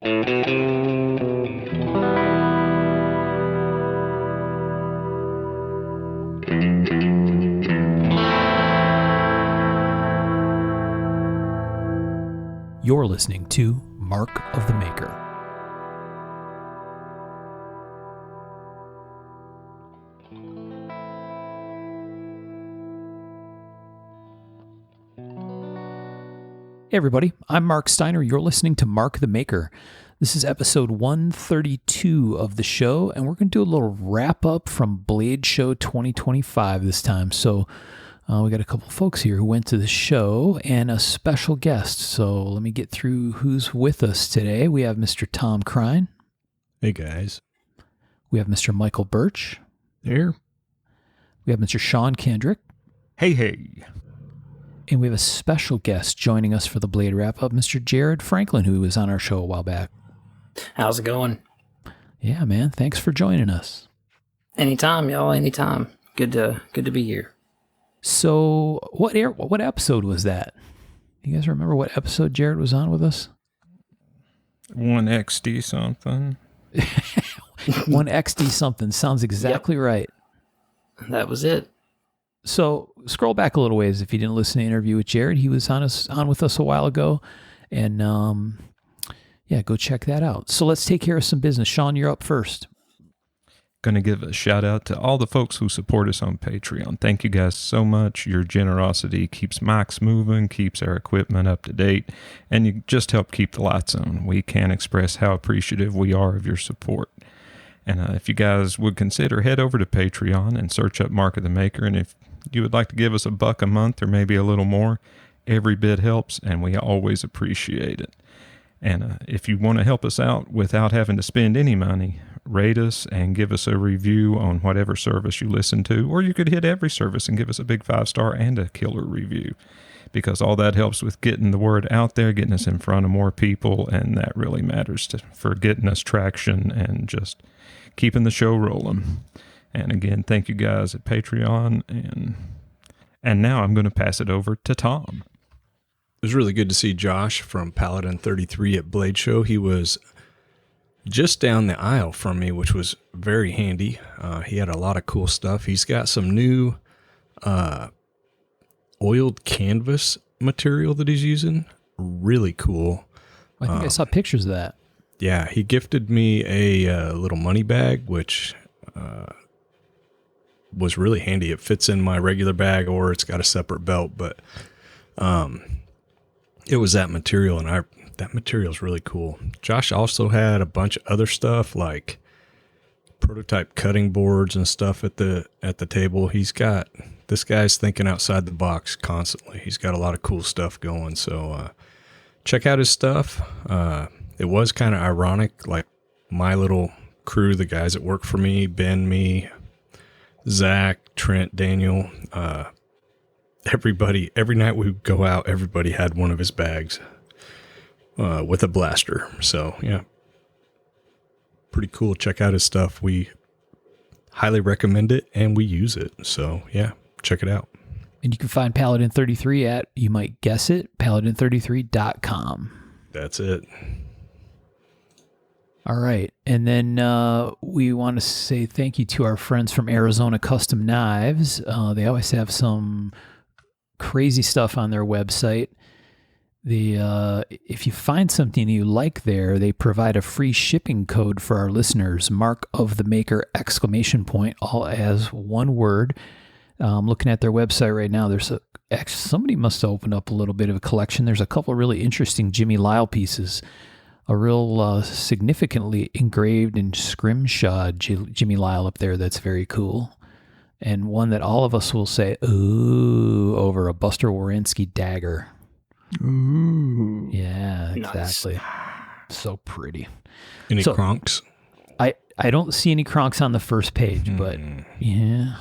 You're listening to Mark of the Maker. Hey everybody, I'm Mark Steiner. You're listening to Mark the Maker. This is episode 132 of the show, and we're going to do a little wrap-up from Blade Show 2025 this time. So we got a couple folks here who went to the show and a special guest. So let me get through who's with us today. We have Mr. Tom Krein. Hey, guys. We have Mr. Michael Birch. There. We have Mr. Sean Kendrick. Hey, hey. And we have a special guest joining us for the Blade wrap-up, Mr. Jared Franklin, who was on our show a while back. How's it going? Yeah, man. Thanks for joining us. Anytime, y'all. Anytime. Good to be here. So, what episode was that? You guys remember what episode Jared was on with us? 1XD something. 1XD something. Sounds exactly right. That was it. So, scroll back a little ways if you didn't listen to the interview with Jared. He was on with us a while ago. And, yeah, go check that out. So, let's take care of some business. Sean, you're up first. Going to give a shout out to all the folks who support us on Patreon. Thank you guys so much. Your generosity keeps mics moving, keeps our equipment up to date, and you just help keep the lights on. We can't express how appreciative we are of your support. And if you guys would consider, head over to Patreon and search up Mark of the Maker. And if you would like to give us $1 a month or maybe a little more, every bit helps, and we always appreciate it. And if you want to help us out without having to spend any money, rate us and give us a review on whatever service you listen to, or you could hit every service and give us a big 5-star and a killer review, because all that helps with getting the word out there, getting us in front of more people, and that really matters for getting us traction and just keeping the show rolling. And again, thank you guys at Patreon, and now I'm going to pass it over to Tom. It was really good to see Josh from Paladin 33 at Blade Show. He was just down the aisle from me, which was very handy. He had a lot of cool stuff. He's got some new oiled canvas material that he's using. Really cool. I think I saw pictures of that. Yeah, he gifted me a little money bag, which was really handy. It fits in my regular bag, or it's got a separate belt, but it was that material, and that material is really cool. Josh also had a bunch of other stuff like prototype cutting boards and stuff at the table. This guy's thinking outside the box constantly. He's got a lot of cool stuff going. So check out his stuff. It was kind of ironic, like my little crew, the guys that work for me, Ben, me, Zach, Trent, Daniel, everybody, every night we would go out, everybody had one of his bags with a blaster. So, yeah, pretty cool. Check out his stuff. We highly recommend it, and we use it. So, yeah, check it out. And you can find Paladin 33 at, you might guess it, paladin33.com. That's it. All right. And then we want to say thank you to our friends from Arizona Custom Knives. They always have some crazy stuff on their website. If you find something you like there, they provide a free shipping code for our listeners, Mark of the Maker ! All as one word. I'm looking at their website right now. Somebody must have opened up a little bit of a collection. There's a couple of really interesting Jimmy Lyle pieces, a real significantly engraved and scrimshawed Jimmy Lyle up there that's very cool. And one that all of us will say, ooh, over a Buster Warinsky dagger. Ooh. Yeah, exactly. Nice. So pretty. Any Kronks? I don't see any Kronks on the first page, but yeah,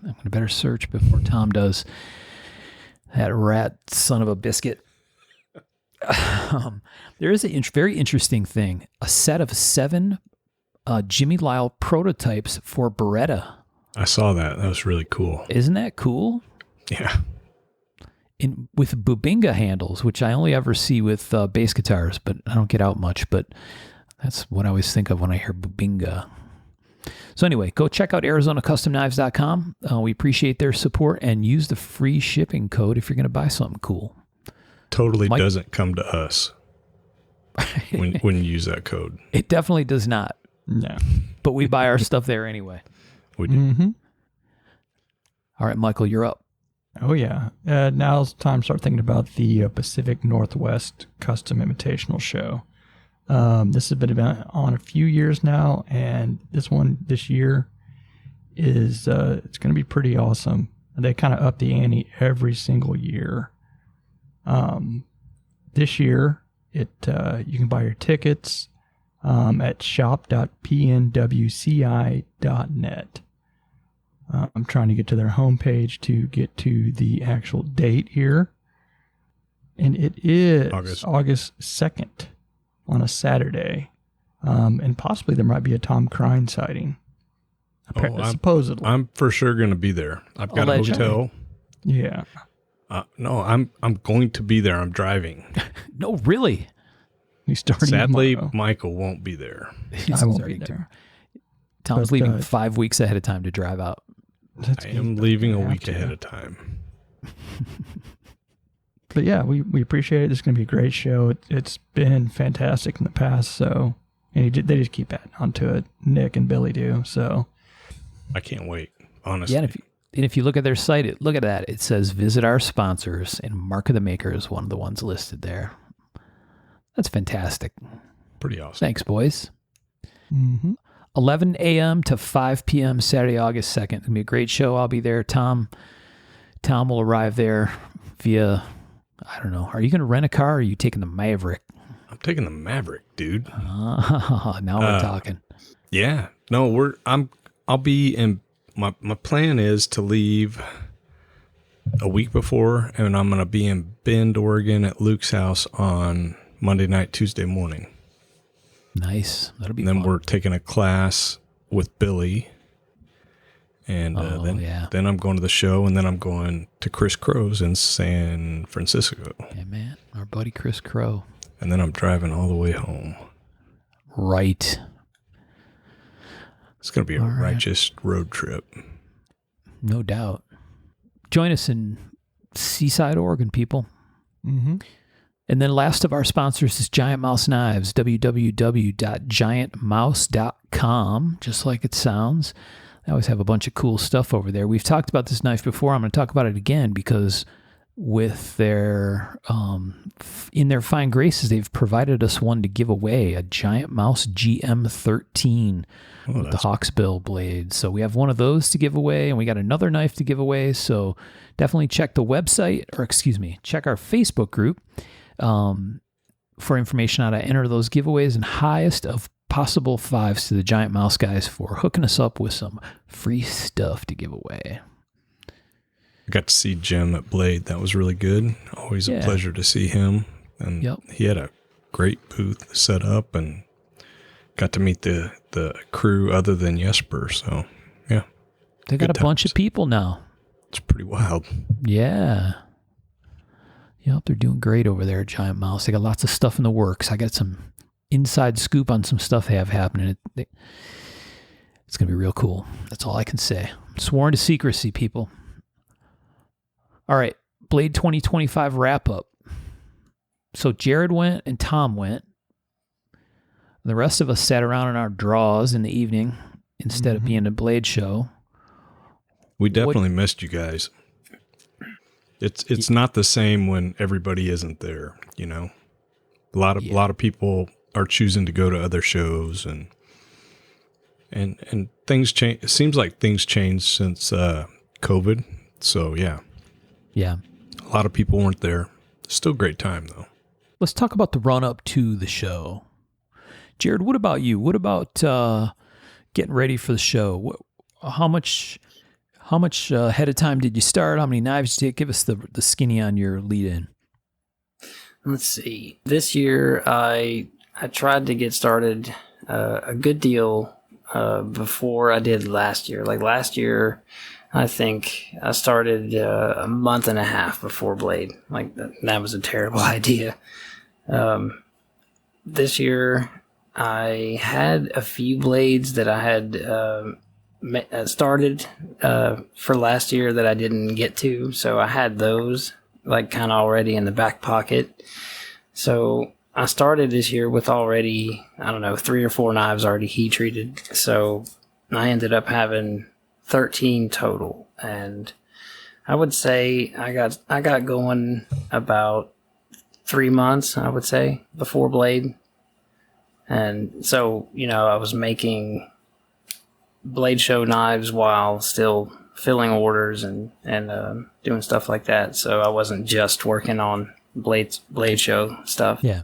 I'm going to better search before Tom does. That rat son of a biscuit. There is a very interesting thing. A set of 7 Jimmy Lyle prototypes for Beretta. I saw that. That was really cool. Isn't that cool? Yeah. with Bubinga handles, which I only ever see with bass guitars, but I don't get out much. But that's what I always think of when I hear Bubinga. So anyway, go check out ArizonaCustomKnives.com. We appreciate their support, and use the free shipping code if you're going to buy something cool. Totally doesn't come to us when you use that code. It definitely does not. No. But we buy our stuff there anyway. We do. Mm-hmm. All right, Michael, you're up. Oh, yeah. Now's the time to start thinking about the Pacific Northwest Custom Invitational Show. This has been on a few years now, and this year is it's going to be pretty awesome. They kind of up the ante every single year. This year, you can buy your tickets at shop.pnwci.net. I'm trying to get to their homepage to get to the actual date here. And it is August 2nd on a Saturday. And possibly there might be a Tom Crine sighting. Supposedly. I'm for sure going to be there. I've got Allegedly. a hotel. Yeah. No, I'm going to be there. I'm driving. No, really? He's starting Sadly, tomorrow. Michael won't be there. I won't Sorry, be there. Tom's But, leaving 5 weeks ahead of time to drive out. That's I good. am leaving a Have week to. ahead of time. But yeah, we appreciate it. This is going to be a great show. It's been fantastic in the past. So, and they just keep adding onto it. Nick and Billy do. So, I can't wait, honestly. Yeah, and if you look at their site, look at that. It says visit our sponsors, and Mark of the Maker is one of the ones listed there. That's fantastic. Pretty awesome. Thanks, boys. mm-hmm. 11 a.m. to 5 p.m. Saturday, August 2nd. It's going to be a great show. I'll be there. Tom will arrive there via, I don't know. Are you going to rent a car, or are you taking the Maverick? I'm taking the Maverick, dude. Now we're talking. Yeah. No, I'll be in my plan is to leave a week before, and I'm going to be in Bend, Oregon at Luke's house on Monday night, Tuesday morning. Nice. That'll be And then fun. we're taking a class with Billy. And then I'm going to the show, and then I'm going to Chris Crow's in San Francisco. Yeah, man. Our buddy Chris Crow. And then I'm driving all the way home. Right. It's going to be a righteous road trip. No doubt. Join us in Seaside, Oregon, people. Mm-hmm. And then last of our sponsors is Giant Mouse Knives, www.giantmouse.com, just like it sounds. They always have a bunch of cool stuff over there. We've talked about this knife before. I'm going to talk about it again because with their, in their fine graces, they've provided us one to give away, a Giant Mouse GM13 with the Hawksbill blade. So we have one of those to give away, and we got another knife to give away. So definitely check the website, check our Facebook group for information on how to enter those giveaways, and highest of possible fives to the Giant Mouse guys for hooking us up with some free stuff to give away. I got to see Jim at Blade. That was really good. Always a pleasure to see him. And he had a great booth set up, and got to meet the crew other than Jesper. So, yeah. They got a bunch of people now. It's pretty wild. Yeah. Yep, they're doing great over there at Giant Mouse. They got lots of stuff in the works. I got some inside scoop on some stuff they have happening. It's going to be real cool. That's all I can say. Sworn to secrecy, people. All right, Blade 2025 wrap-up. So Jared went and Tom went. The rest of us sat around in our draws in the evening instead of being a Blade show. We definitely missed you guys. It's not the same when everybody isn't there, you know. A lot of people are choosing to go to other shows, and things change. It seems like things changed since COVID. So yeah. A lot of people weren't there. Still great time though. Let's talk about the run up to the show. Jared, what about you? What about getting ready for the show? How much ahead of time did you start? How many knives did you take? Give us the skinny on your lead in. Let's see. This year, I tried to get started a good deal before I did last year. Like last year, I think I started a month and a half before Blade. Like that was a terrible idea. This year, I had a few blades that I had started for last year that I didn't get to, so I had those like kind of already in the back pocket. So I started this year with already, I don't know, 3 or 4 knives already heat treated. So I ended up having 13 total, and I would say I got going about 3 months, I would say, before Blade. And so, I was making Blade Show knives while still filling orders and doing stuff like that. So I wasn't just working on Blade Show stuff. Yeah.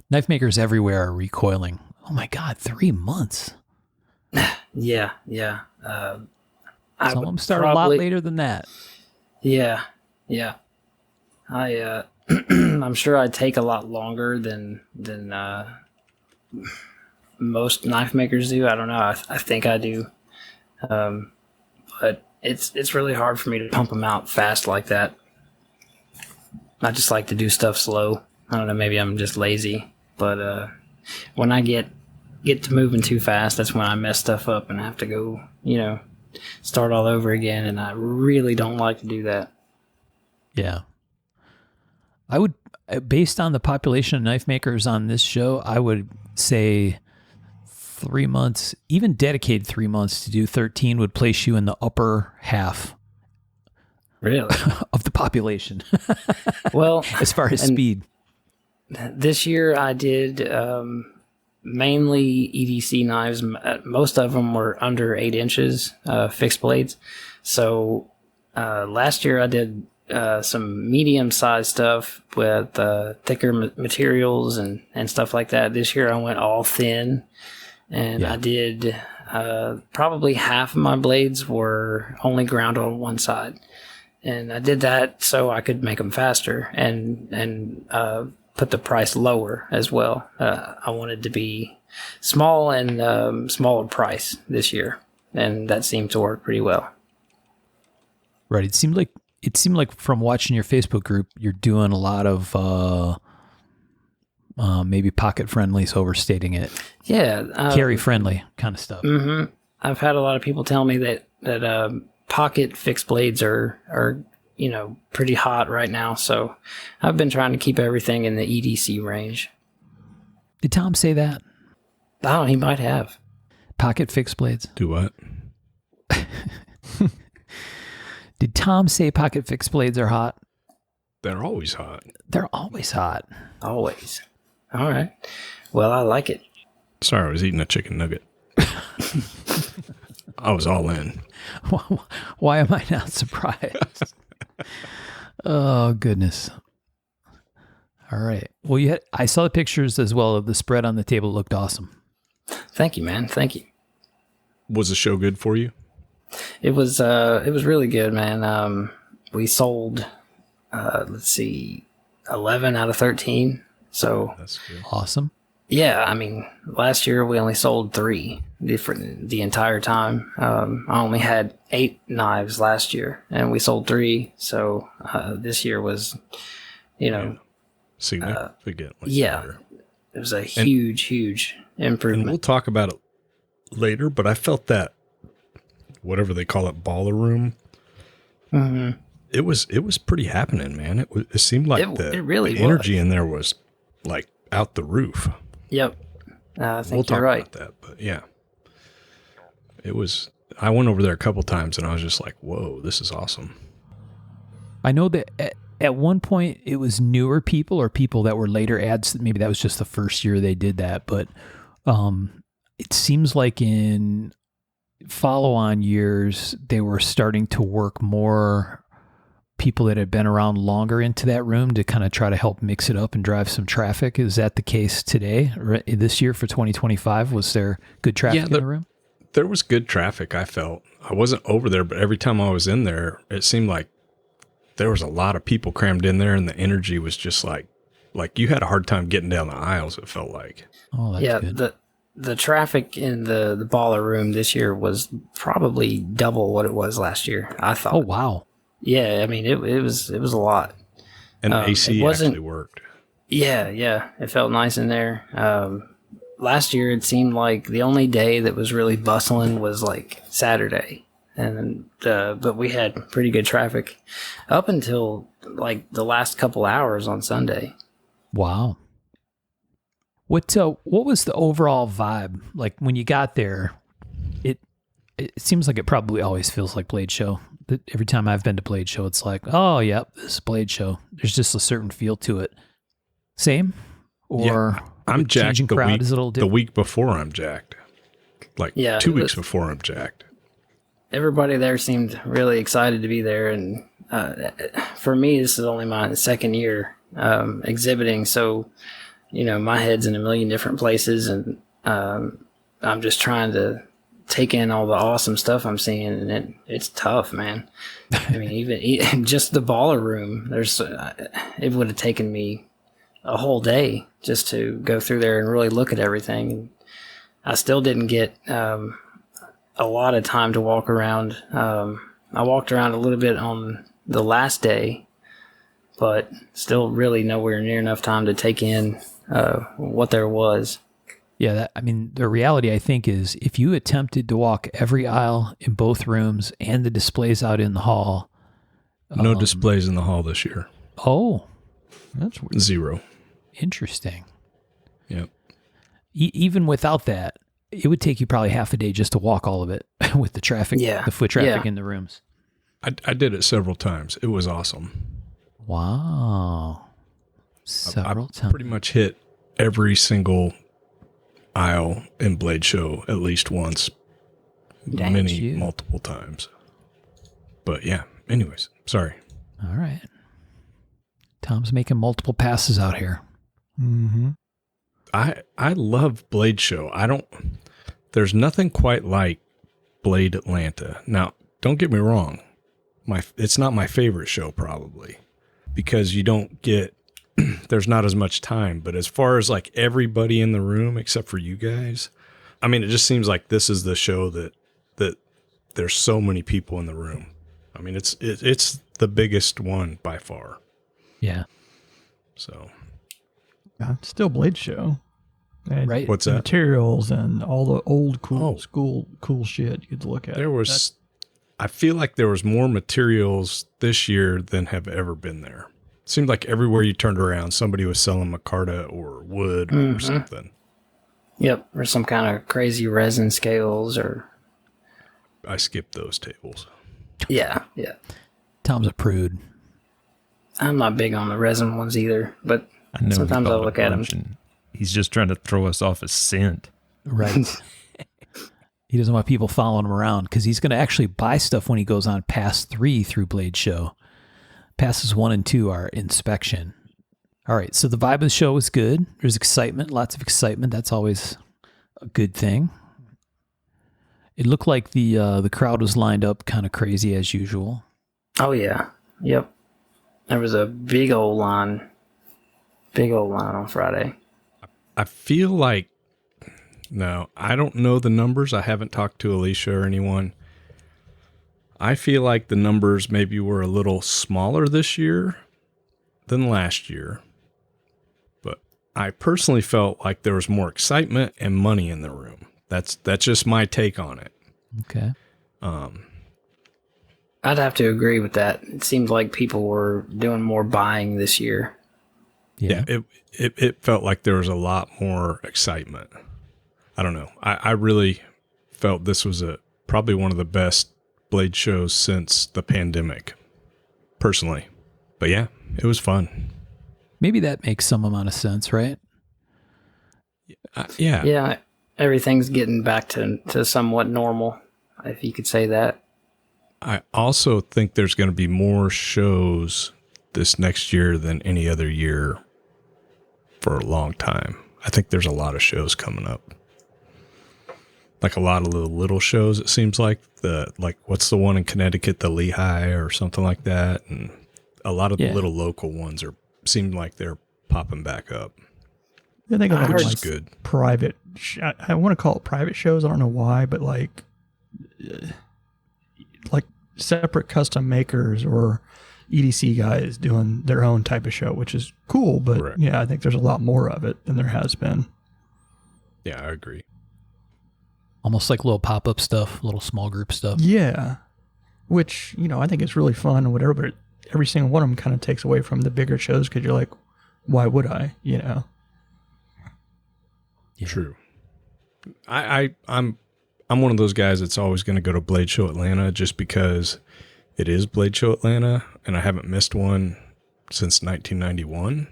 Knife makers everywhere are recoiling. Oh my God, 3 months. Yeah. Some of them start a lot later than that. Yeah. I'm sure I'd take a lot longer than most knife makers do. I don't know. I think I do. But it's really hard for me to pump them out fast like that. I just like to do stuff slow. I don't know. Maybe I'm just lazy. But when I get to moving too fast, that's when I mess stuff up and I have to go, start all over again. And I really don't like to do that. Yeah. I would, based on the population of knife makers on this show, I would say 3 months, even dedicated 3 months to do 13 would place you in the upper half. Really? Of the population. Well, as far as speed. This year I did mainly EDC knives. Most of them were under 8 inches, fixed blades. So last year I did some medium-sized stuff with thicker materials and stuff like that. This year I went all thin, and I did probably half of my blades were only ground on one side. And I did that so I could make them faster and put the price lower as well. I wanted to be small and smaller price this year, and that seemed to work pretty well. Right. It seemed like from watching your Facebook group, you're doing a lot of maybe pocket friendly, is overstating it. Yeah, carry friendly kind of stuff. Mm-hmm. I've had a lot of people tell me that pocket fixed blades are pretty hot right now. So I've been trying to keep everything in the EDC range. Did Tom say that? Oh, he might have. Pocket fixed blades. Do what? Did Tom say pocket fixed blades are hot? They're always hot. They're always hot. Always. All right. Well, I like it. Sorry, I was eating a chicken nugget. I was all in. Why am I not surprised? Oh, goodness. All right. Well, I saw the pictures as well of the spread on the table. It looked awesome. Thank you, man. Thank you. Was the show good for you? It was really good, man. We sold, 11 out of 13. So that's good. Awesome. Yeah, I mean, last year we only sold 3 different the entire time. I only had 8 knives last year, and we sold 3. So this year was, significantly better. It was a huge improvement. And we'll talk about it later, but I felt that whatever they call it, baller room. Mm-hmm. It was pretty happening, man. It seemed like it really the energy in there was like out the roof. Yep. I think we'll talk you're right. about that, but yeah, it was. I went over there a couple times and I was just like, "Whoa, this is awesome." I know that at one point it was newer people or people that were later ads. Maybe that was just the first year they did that, but it seems like in follow-on years they were starting to work more people that had been around longer into that room to kind of try to help mix it up and drive some traffic. Is that the case today or this year for 2025? Was there good traffic in the room? There was good traffic. I felt I wasn't over there, but every time I was in there, it seemed like there was a lot of people crammed in there and the energy was just like you had a hard time getting down the aisles. It felt like, oh, that's good. the traffic in the baller room this year was probably double what it was last year. I thought. Oh wow. Yeah, I mean it was a lot. And it AC wasn't- actually worked. Yeah, it felt nice in there. Last year it seemed like the only day that was really bustling was like Saturday, and but we had pretty good traffic up until like the last couple hours on Sunday. Wow. What was the overall vibe like when you got there? It seems like it probably always feels like Blade Show. Every time I've been to Blade Show, it's like, oh, yep, this is Blade Show. There's just a certain feel to it. Same? Or I'm jacked changing the crowd week, is a little the different? week before I'm jacked. Like Yeah, 2 weeks before I'm jacked. Everybody there seemed really excited to be there, and for me, this is only my second year exhibiting, so my head's in a million different places, and I'm just trying to take in all the awesome stuff I'm seeing, and it's tough, man. I mean, even just the baller room, it would have taken me a whole day just to go through there and really look at everything. And I still didn't get a lot of time to walk around. I walked around a little bit on the last day, but still really nowhere near enough time to take in what there was. Yeah, the reality, I think, is if you attempted to walk every aisle in both rooms and the displays out in the hall. No displays in the hall this year. Oh, that's weird. 0. Interesting. Yep. Even without that, it would take you probably half a day just to walk all of it with the traffic, the foot traffic in the rooms. I did it several times. It was awesome. Wow. Several times. Pretty much hit every single aisle in Blade Show at least once, multiple times. But yeah, anyways, sorry. All right. Tom's making multiple passes out here. Mm-hmm. I love Blade Show. There's nothing quite like Blade Atlanta. Now, don't get me wrong. It's not my favorite show probably because you don't get, there's not as much time, but as far as like everybody in the room, except for you guys, I mean, it just seems like this is the show that there's so many people in the room. I mean, it's the biggest one by far. Yeah. So. Still Blade Show. And right. What's that? Materials and all the old cool shit you get to look at. I feel like there was more materials this year than have ever been there. It seemed like everywhere you turned around, somebody was selling micarta or wood or something. Yep, or some kind of crazy resin scales or... I skipped those tables. Yeah. Tom's a prude. I'm not big on the resin ones either, but I know sometimes he I'll bought look a at them. bunch and he's just trying to throw us off his scent. Right. He doesn't want people following him around because he's going to actually buy stuff when he goes on pass 3 through Blade Show. Passes 1 and 2 are inspection. All right, so the vibe of the show was good. There's excitement, lots of excitement. That's always a good thing. It looked like the crowd was lined up kind of crazy as usual. Oh, yeah. Yep. There was a big old line on Friday. I feel like, no, I don't know the numbers. I haven't talked to Alicia or anyone. I feel like the numbers maybe were a little smaller this year than last year. But I personally felt like there was more excitement and money in the room. That's just my take on it. Okay. I'd have to agree with that. It seemed like people were doing more buying this year. Yeah. It felt like there was a lot more excitement. I don't know. I really felt this was probably one of the best Blade shows since the pandemic, personally. But yeah, it was fun. Maybe that makes some amount of sense, right? Yeah. Yeah, everything's getting back to somewhat normal, if you could say that. I also think there's going to be more shows this next year than any other year for a long time. I think there's a lot of shows coming up. Like a lot of little shows, it seems like. What's the one in Connecticut, the Lehigh or something like that? And a lot of the little local ones seem like they're popping back up. Yeah, they go I like, heard- like It's good. private. I want to call it private shows. I don't know why, but like separate custom makers or EDC guys doing their own type of show, which is cool. But Correct. yeah, I think there's a lot more of it than there has been. Yeah, I agree. Almost like little pop-up stuff, little small group stuff. Yeah, which I think it's really fun and whatever. But every single one of them kind of takes away from the bigger shows because you're like, why would I? Yeah. True. I'm one of those guys that's always going to go to Blade Show Atlanta just because it is Blade Show Atlanta, and I haven't missed one since 1991.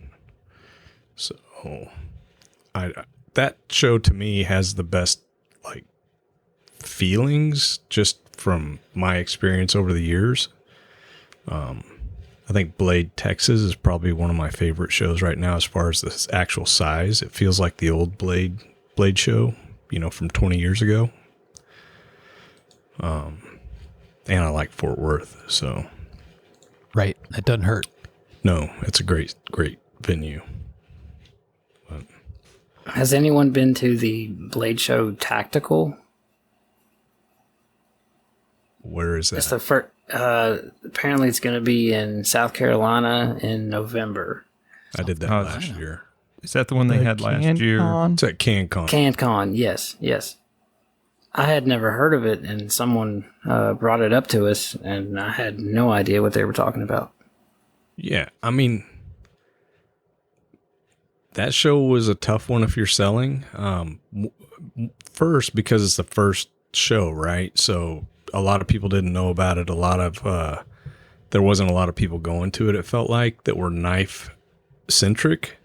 So, that show to me has the best like feelings just from my experience over the years. I think Blade Texas is probably one of my favorite shows right now as far as the actual size. It feels like the old Blade show, from 20 years ago. And I like Fort Worth, so Right. That doesn't hurt. no, it's a great venue. Has anyone been to the Blade Show Tactical? Where is It's that? the first. Apparently, it's going to be in South Carolina in November. I did that Oh, last year. Is that the one they had last year? CanCon. It's at CanCon. CanCon, yes. I had never heard of it, and someone brought it up to us, and I had no idea what they were talking about. Yeah, I mean, that show was a tough one if you're selling. First, because it's the first show, right? So a lot of people didn't know about it. There wasn't a lot of people going to it, it felt like, that were knife centric.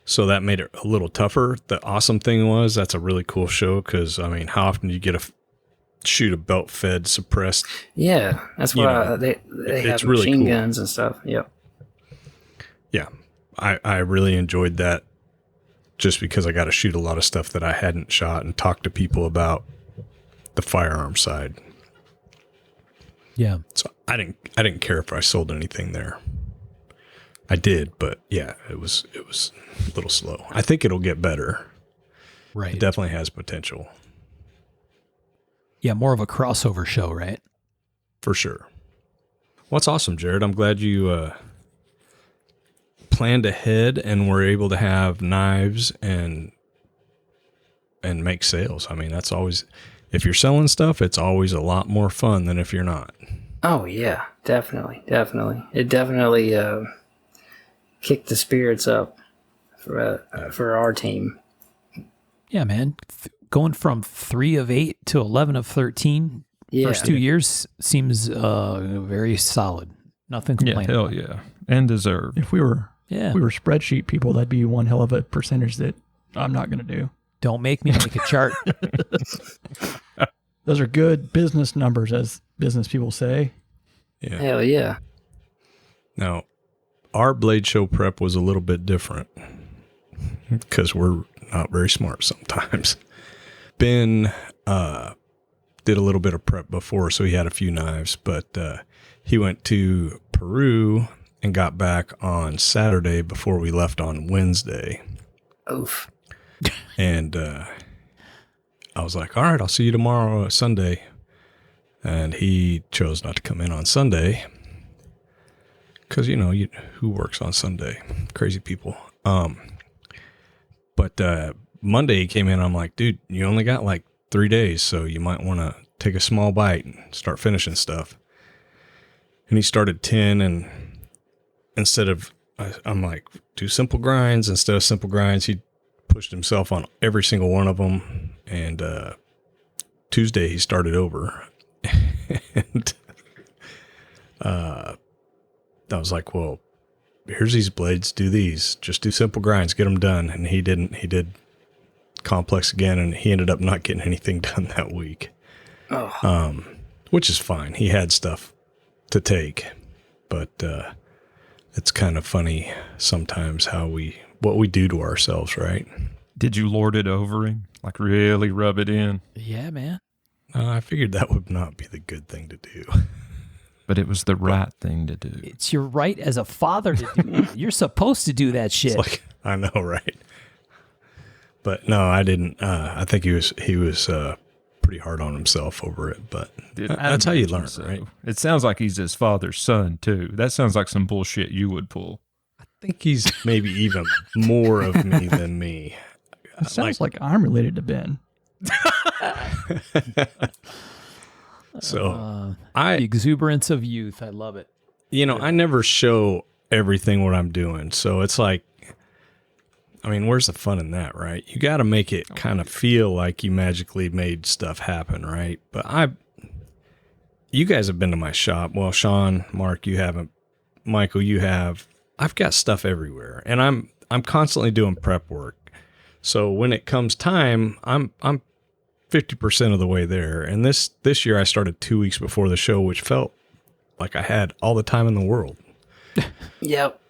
So that made it a little tougher. The awesome thing was that's a really cool show because, I mean, how often do you get shoot a belt fed suppressed? Yeah, that's what they it's have really machine cool. guns and stuff. Yep. Yeah, I really enjoyed that just because I got to shoot a lot of stuff that I hadn't shot and talk to people about the firearm side. Yeah. So I didn't care if I sold anything there. I did, but yeah, it was a little slow. I think it'll get better. Right. It definitely has potential Yeah, more of a crossover show, right? for sure. Well, that's awesome, Jared. I'm glad you planned ahead and were able to have knives and make sales. I mean, that's always, if you're selling stuff, it's always a lot more fun than if you're not. Oh yeah, definitely. It definitely kicked the spirits up for our team. Yeah, man. Going from 3 of 8 to 11 of 13 Yeah. first 2 years seems very solid. Nothing to Yeah, complain hell about. yeah. And deserved. If we were Yeah. spreadsheet people, that'd be one hell of a percentage that I'm not going to do. Don't make me make a chart. Those are good business numbers, as business people say. Yeah. Hell yeah. Now, our Blade Show prep was a little bit different because we're not very smart sometimes. Ben did a little bit of prep before, so he had a few knives, but he went to Peru and got back on Saturday before we left on Wednesday. Oof. And I was like, all right, I'll see you tomorrow, Sunday. And he chose not to come in on Sunday because, who works on Sunday? Crazy people. But Monday he came in. I'm like, dude, you only got like 3 days, so you might want to take a small bite and start finishing stuff. And he started 10, and I'm like, do simple grinds. Instead of simple grinds, he pushed himself on every single one of them. And Tuesday he started over. And I was like, well, here's these blades, do these, just do simple grinds, get them done. And he didn't. He did complex again, and he ended up not getting anything done that week. Oh. Which is fine. He had stuff to take, but it's kind of funny sometimes what we do to ourselves, right? Did you lord it over him? Like really rub it in? Yeah, man. I figured that would not be the good thing to do. But it was the right thing to do. It's your right as a father to do. You're supposed to do that shit. It's like, I know, right? But no, I didn't. I think he was pretty hard on himself over it. But that's how you learn, right? It sounds like he's his father's son too. That sounds like some bullshit you would pull. I think he's maybe even more of me than me. It sounds like I'm related to Ben. So the exuberance of youth. I love it. I never show everything what I'm doing. So it's like, I mean, where's the fun in that, right? You got to make it kind of feel like you magically made stuff happen, right? But you guys have been to my shop. Well, Sean, Mark, you haven't. Michael, you have. I've got stuff everywhere, and I'm constantly doing prep work. So when it comes time, I'm 50% of the way there. And this year I started 2 weeks before the show, which felt like I had all the time in the world. Yep.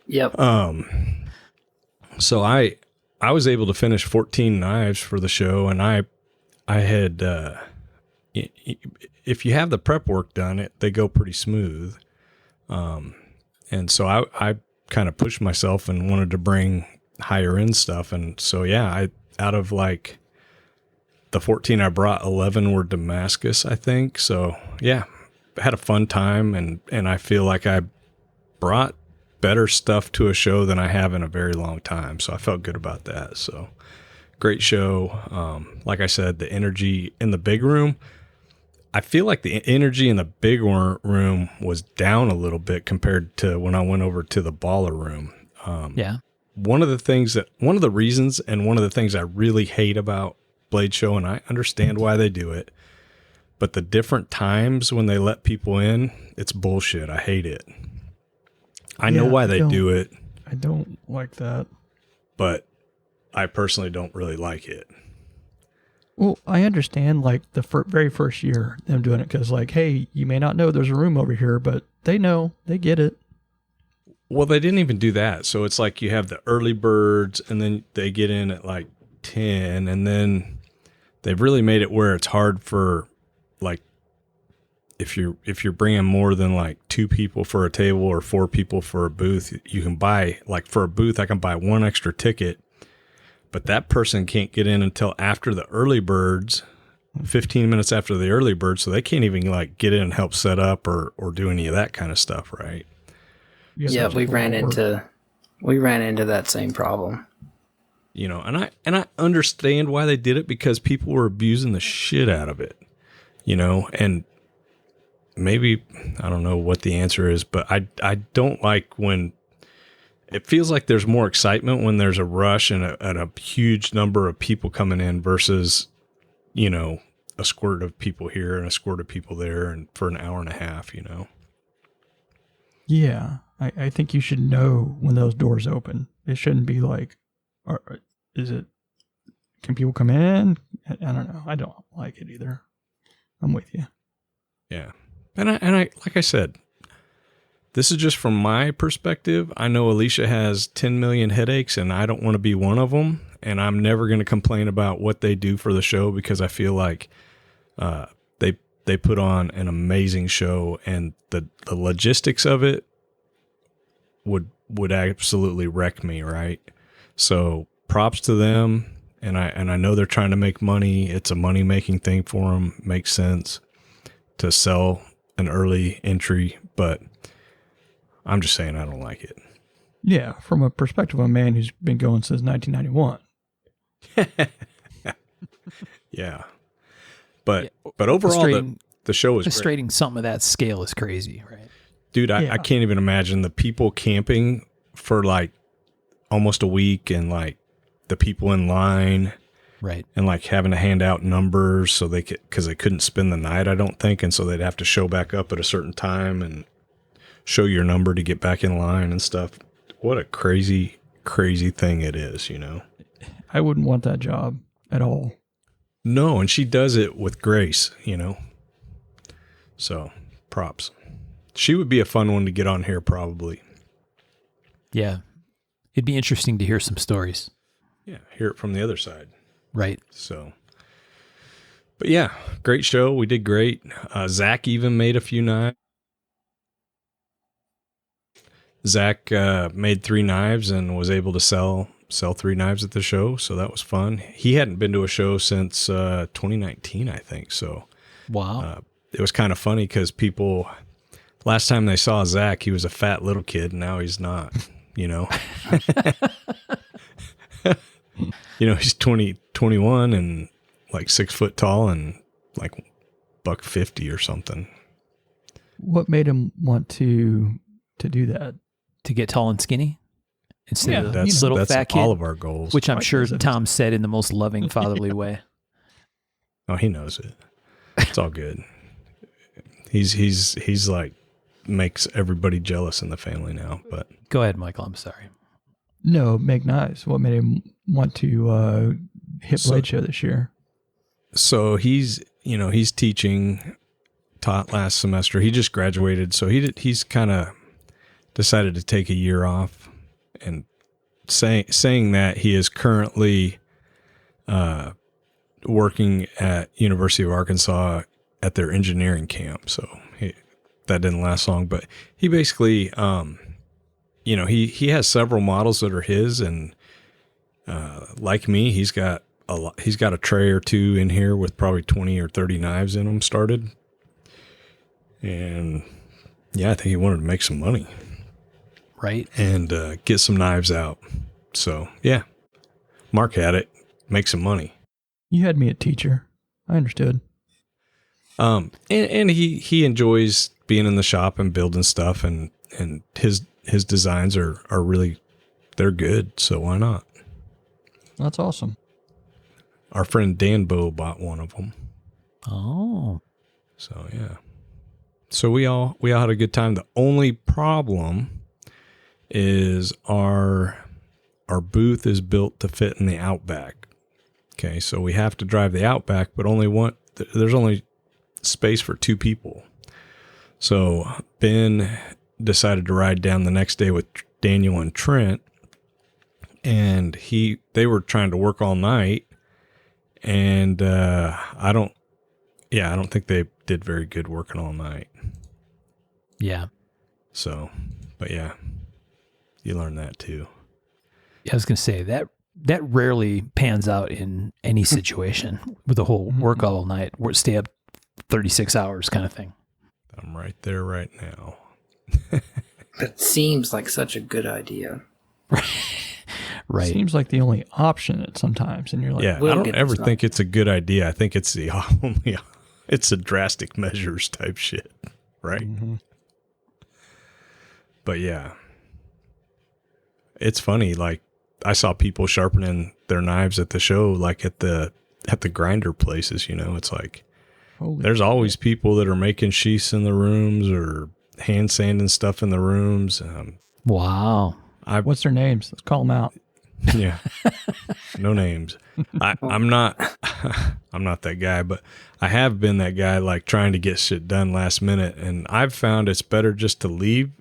So I was able to finish 14 knives for the show, and I had if you have the prep work done, they go pretty smooth. And so I kind of pushed myself and wanted to bring higher end stuff, and so out of like the 14 I brought, 11 were Damascus, I think. So yeah, had a fun time, and I feel like I brought better stuff to a show than I have in a very long time. So I felt good about that. So great show. Like I said, the energy in the big room, I feel like the energy in the big room was down a little bit compared to when I went over to the baller room. Yeah. One of the reasons and one of the things I really hate about Blade Show, and I understand why they do it, but the different times when they let people in, it's bullshit. I hate it. I know why they do it. I don't like that. But I personally don't really like it. Well, I understand like the very first year them doing it because like, hey, you may not know there's a room over here, but they know, they get it. Well, they didn't even do that. So it's like you have the early birds and then they get in at like 10, and then they've really made it where it's hard for like if you're bringing more than like 2 people for a table or 4 people for a booth, you can buy, like for a booth, I can buy 1 extra ticket, but that person can't get in until after the early birds, 15 minutes after the early birds. So they can't even like get in and help set up or do any of that kind of stuff. Right. Yeah. We ran into that same problem. And I understand why they did it, because people were abusing the shit out of it, and maybe, I don't know what the answer is, but I don't like when it feels like there's more excitement when there's a rush and a huge number of people coming in versus, a squirt of people here and a squirt of people there and for an hour and a half, Yeah. I think you should know when those doors open. It shouldn't be like, can people come in? I don't know. I don't like it either. I'm with you. Yeah. And I like I said, this is just from my perspective. I know Alicia has 10 million headaches, and I don't want to be one of them. And I'm never going to complain about what they do for the show, because I feel like they put on an amazing show, and the logistics of it would absolutely wreck me, right? So props to them, and I know they're trying to make money. It's a money making thing for them. Makes sense to sell an early entry, but I'm just saying I don't like it. Yeah, from a perspective of a man who's been going since 1991. Yeah. But overall, the show is illustrating great. Something of that scale is crazy, right? Dude, I can't even imagine the people camping for like almost a week, and like the people in line, right? And like having to hand out numbers so because they couldn't spend the night, I don't think, and so they'd have to show back up at a certain time and show your number to get back in line and stuff. What a crazy thing it is, I wouldn't want that job at all. No, and she does it with grace, So, props. She would be a fun one to get on here, probably. Yeah. It'd be interesting to hear some stories. Yeah, hear it from the other side. Right. So, but yeah, great show. We did great. Zach even made a few knives. Zach made 3 knives and was able to sell sell 3 knives at the show. So that was fun. He hadn't been to a show since 2019, I think. So Wow. it was kind of funny because people, last time they saw Zach, he was a fat little kid, and now he's not, you know. You know, he's 21 and like 6 foot tall and like $150 or something. What made him want to do that? To get tall and skinny instead of That's little fat kid, all of our goals. which I'm Like sure those of- Tom said in the most loving, fatherly way. Oh, he knows it. It's all good. He's like makes everybody jealous in the family now. But Go ahead, Michael. I'm sorry. No, make knives. What made him want to hit So- Blade Show this year? so he's taught last semester. He just graduated, so he's kind of decided to take a year off. And saying that, he is currently working at University of Arkansas at their engineering camp. So that didn't last long, but he basically, he has several models that are his, and like me, he's got a tray or two in here with probably 20 or 30 knives in them started. And yeah, I think he wanted to make some money Right? and get some knives out. So yeah, Mark had it, make some money. You had me at teacher. I understood. And he enjoys being in the shop and building stuff, and his designs are really, they're good. So why not? That's awesome. Our friend Dan Bow bought one of them. Oh, So yeah. So we all had a good time. The only problem is our booth is built to fit in the Outback. Okay, so we have to drive the Outback, but there's only space for 2 people. So Ben decided to ride down the next day with Daniel and Trent, and they were trying to work all night, and I don't think they did very good working all night. yeah. So, but yeah, you learn that too. I was going to say that rarely pans out in any situation with the whole work all night, stay up 36 hours kind of thing. I'm right there right now. It seems like such a good idea. Right. Seems like the only option at sometimes, and you're like, Yeah, we'll I don't get ever this done. think it's a good idea. I think it's the only, it's a drastic measures type shit, right? Mhm. But yeah, it's funny. Like I saw people sharpening their knives at the show, like at the grinder places. You know, it's like holy there's always people that are making sheaths in the rooms or hand sanding stuff in the rooms. Wow. What's their names? Let's call them out. Yeah, no names. I'm not that guy, but I have been that guy, like trying to get shit done last minute. And I've found it's better just to leave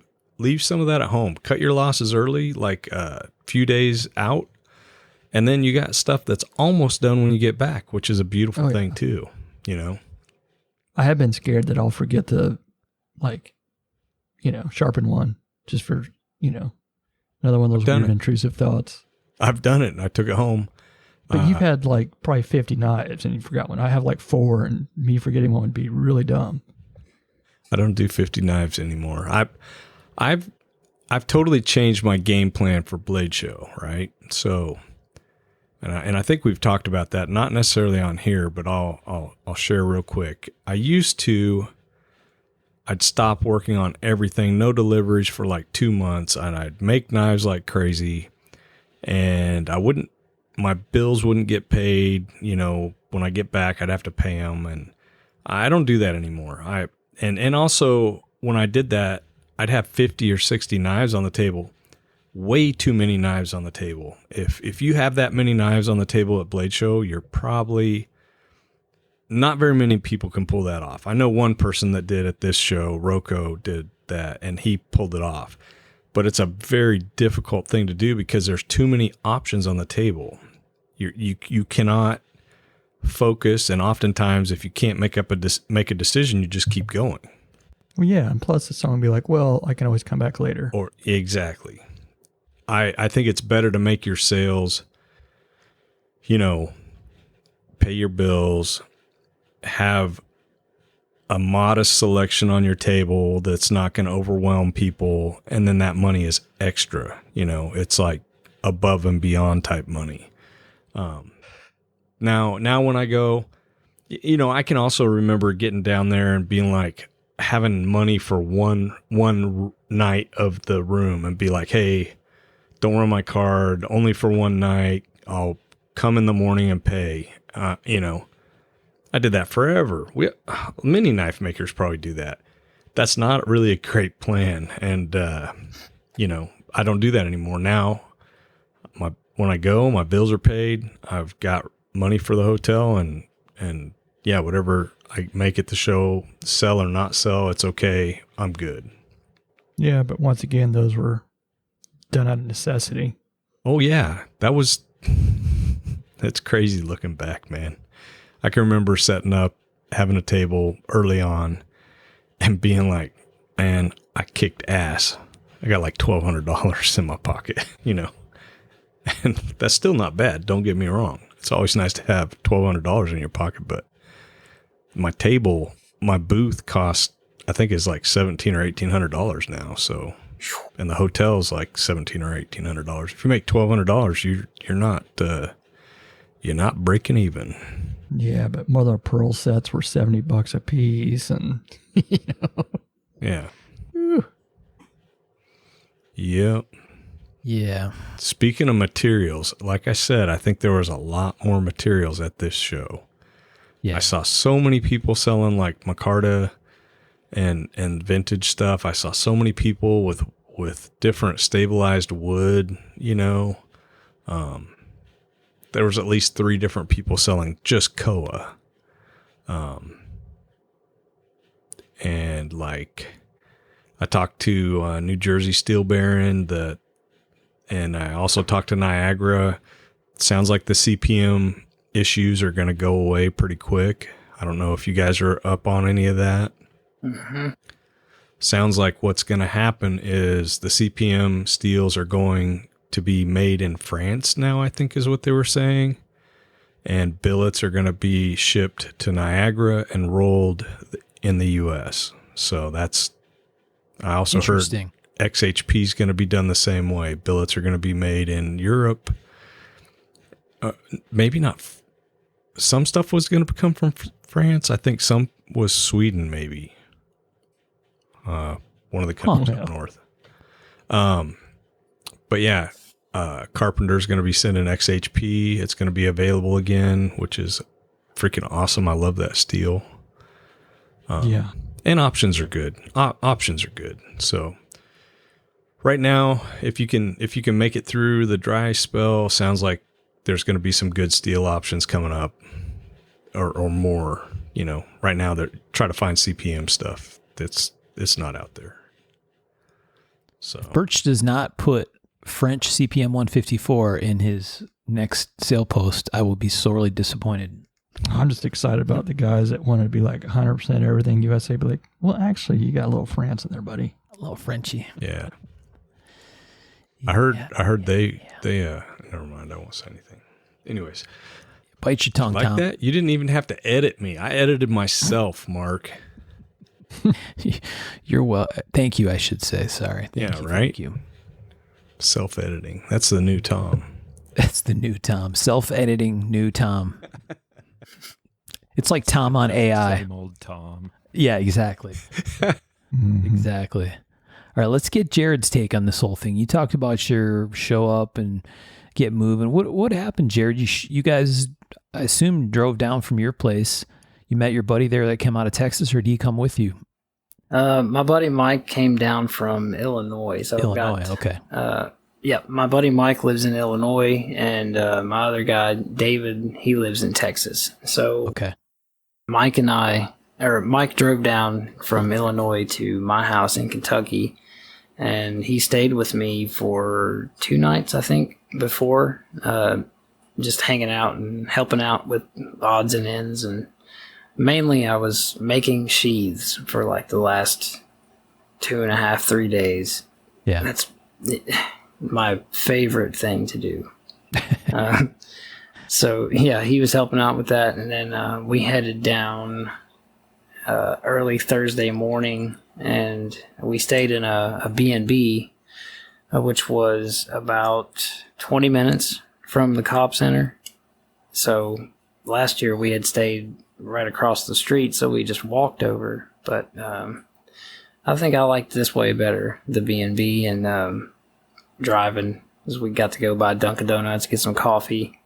some of that at home. Cut your losses early, like a few days out, and then you got stuff that's almost done when you get back, which is a beautiful Oh, thing yeah. too. You know, I have been scared that I'll forget to, sharpen one just for, another one of those Done weird it. intrusive thoughts. I've done it and I took it home. But you've had probably 50 knives and you forgot one. I have 4, and me forgetting one would be really dumb. I don't do 50 knives anymore. I've totally changed my game plan for Blade Show, right? So, and I think we've talked about that, not necessarily on here, but I'll share real quick. I'd stop working on everything, no deliveries for 2 months, and I'd make knives like crazy, and my bills wouldn't get paid. When I get back, I'd have to pay them, and I don't do that anymore. And also when I did that, I'd have 50 or 60 knives on the table. Way too many knives on the table. If you have that many knives on the table at Blade Show, you're probably not very many people can pull that off. I know one person that did at this show, Rocco, did that, and he pulled it off. But it's a very difficult thing to do because there's too many options on the table. You cannot focus, and oftentimes if you can't make a decision, you just keep going. Well, yeah. And plus, someone would be like, well, I can always come back later. Or exactly. I think it's better to make your sales, you know, pay your bills, have a modest selection on your table that's not going to overwhelm people, and then that money is extra. You know, it's like above and beyond type money. Now when I go, you know, I can also remember getting down there and being like, having money for one night of the room and be like, hey, don't run my card, only for one night. I'll come in the morning and pay. You know, I did that forever. Many knife makers probably do that. That's not really a great plan. And, you know, I don't do that anymore. Now, when I go, my bills are paid. I've got money for the hotel and yeah, whatever I make at the show, sell or not sell, it's okay. I'm good. Yeah, but once again, those were done out of necessity. Oh yeah, that's crazy looking back, man. I can remember setting up, having a table early on and being like, man, I kicked ass. I got like $1,200 in my pocket, you know, and that's still not bad. Don't get me wrong. It's always nice to have $1,200 in your pocket, but my table, my booth cost, I think is like $1,700 or $1,800 now. So, and the hotel's like $1,700 or $1,800. If you make $1,200, you're not breaking even. Yeah, but mother of pearl sets were $70 a piece, and you know. Yeah. Whew. Yep. Yeah. Speaking of materials, like I said, I think there was a lot more materials at this show. Yeah. I saw so many people selling like micarta and vintage stuff. I saw so many people with different stabilized wood, you know. There was at least 3 different people selling just koa. And like I talked to New Jersey Steel Baron, and I also talked to Niagara. It sounds like the CPM issues are going to go away pretty quick. I don't know if you guys are up on any of that. Mm-hmm. Sounds like what's going to happen is the CPM steels are going to be made in France now, I think is what they were saying. And billets are going to be shipped to Niagara and rolled in the U.S. So I also heard XHP is going to be done the same way. Billets are going to be made in Europe. Maybe not. Some stuff was going to come from France. I think some was Sweden, maybe. One of the countries up north. But yeah, Carpenter's going to be sending XHP. It's going to be available again, which is freaking awesome. I love that steel. Yeah. And options are good. Options are good. So right now, if you can make it through the dry spell, sounds like there's going to be some good steel options coming up, or more. You know, right now they're trying to find CPM stuff it's not out there. So Birch does not put French CPM 154 in his next sale post. I will be sorely disappointed. I'm just excited about the guys that want to be like 100% everything USA. Be like, well, actually, you got a little France in there, buddy. A little Frenchy. Yeah. I heard they never mind, I won't say anything. Anyways. Bite your tongue, like Tom. that? You didn't even have to edit me. I edited myself, Mark. You're well. Thank you, I should say. Sorry. Right? Thank you. Self-editing. That's the new Tom. That's the new Tom. Self-editing new Tom. It's like Tom on AI. Same old Tom. Yeah, exactly. Exactly. All right, let's get Jared's take on this whole thing. You talked about your show up and get moving. What happened, Jared? You guys, I assume, drove down from your place. You met your buddy there that came out of Texas, or did he come with you? My buddy Mike came down from Illinois. So Okay. Yeah, my buddy Mike lives in Illinois, and my other guy, David, he lives in Texas. So okay. Mike drove down from Illinois to my house in Kentucky, and he stayed with me for 2 nights, I think, before, just hanging out and helping out with odds and ends. And mainly I was making sheaths for like the last 2.5, 3 days. Yeah. my favorite thing to do. So yeah, he was helping out with that, and then we headed down early Thursday morning, and we stayed in a B&B, which was about 20 minutes from the Cobb Center. So last year we had stayed right across the street, so we just walked over. But I think I liked this way better, the B&B, and driving, because we got to go by Dunkin' Donuts, get some coffee.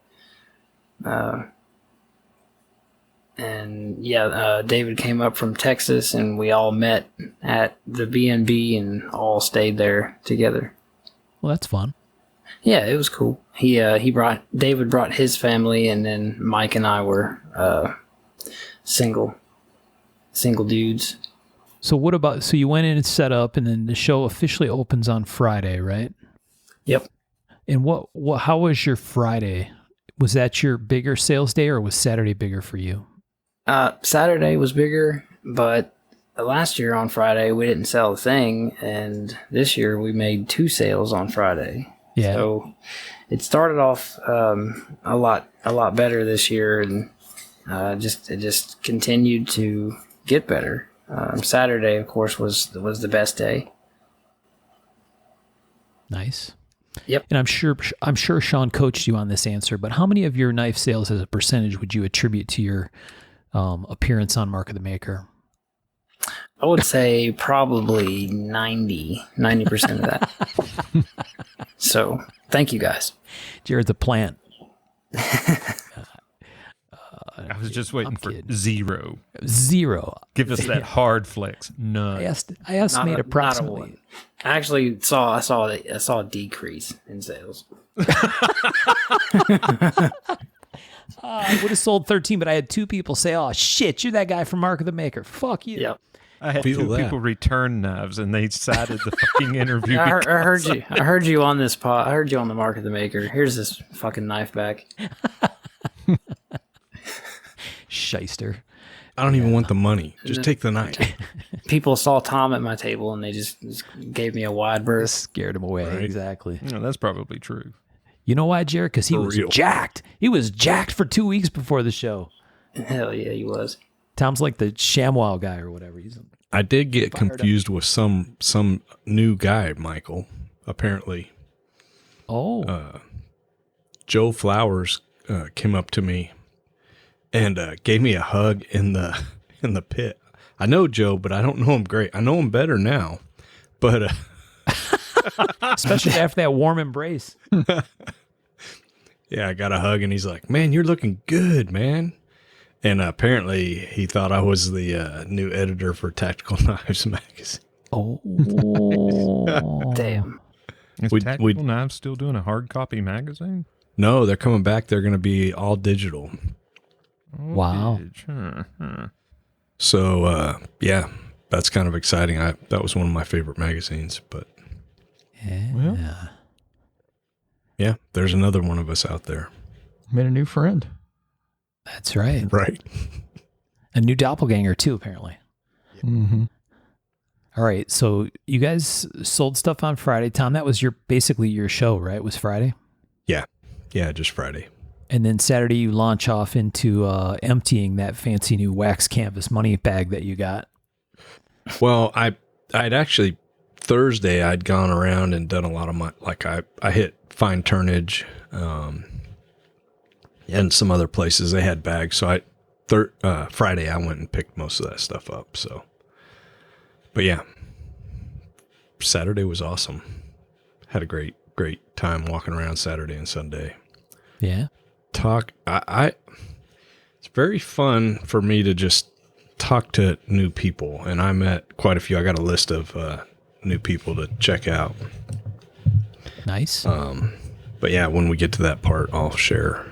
And yeah, David came up from Texas, and we all met at the B&B and all stayed there together. Well, that's fun. Yeah, it was cool. David brought his family, and then Mike and I were single dudes. So what about, so you went in and set up, and then the show officially opens on Friday, right? Yep. And how was your Friday? Was that your bigger sales day, or was Saturday bigger for you? Saturday was bigger, but last year on Friday we didn't sell a thing, and this year we made 2 sales on Friday. Yeah. So it started off a lot better this year, and it just continued to get better. Saturday, of course, was the best day. Nice. Yep. And I'm sure Sean coached you on this answer, but how many of your knife sales as a percentage would you attribute to your appearance on Mark of the Maker? I would say probably 90% of that. So thank you guys. Jared's a plant. I was just waiting for kidding. 0. 0. Give us that hard flex. None. I estimate Not a approximately. one. I actually I saw a decrease in sales. I would have sold 13, but I had 2 people say, "Oh shit, you're that guy from Mark of the Maker." Fuck you. Yep. I had Feel 2 that. people return knives, and they cited the fucking interview. I heard you. I heard you on this pod. I heard you on the Mark of the Maker. Here's this fucking knife back. Shyster. I don't even want the money. Just take the knife. People saw Tom at my table, and they just gave me a wide berth. Scared him away. Right. Exactly. No, that's probably true. You know why, Jared? Because he For was real. jacked. He was jacked for 2 weeks before the show. Hell yeah, he was. Tom's like the ShamWow guy or whatever. I did get confused with some new guy, Michael. Apparently, Joe Flowers came up to me and gave me a hug in the pit. I know Joe, but I don't know him great. I know him better now, but especially after that warm embrace. yeah, I got a hug, and he's like, "Man, you're looking good, man." And apparently, he thought I was the new editor for Tactical Knives magazine. Oh, Damn. Is We- Tactical we- Knives still doing a hard copy magazine? No, they're coming back. They're going to be all digital. Wow. Huh. So, yeah, that's kind of exciting. That was one of my favorite magazines. But Yeah. yeah, there's another one of us out there. Made a new friend. That's right. Right. A new doppelganger too, apparently. Mm-hmm. All right. So you guys sold stuff on Friday. Tom, that was basically your show, right? It was Friday? Yeah, just Friday. And then Saturday you launch off into emptying that fancy new wax canvas money bag that you got. Well, I'd actually, Thursday, I'd gone around and done a lot of I hit Fine Turnage, and some other places they had bags. So Friday I went and picked most of that stuff up. So, but yeah, Saturday was awesome. Had a great time walking around Saturday and Sunday. Yeah. It's very fun for me to just talk to new people, and I met quite a few. I got a list of new people to check out. Nice. But yeah, when we get to that part, I'll share.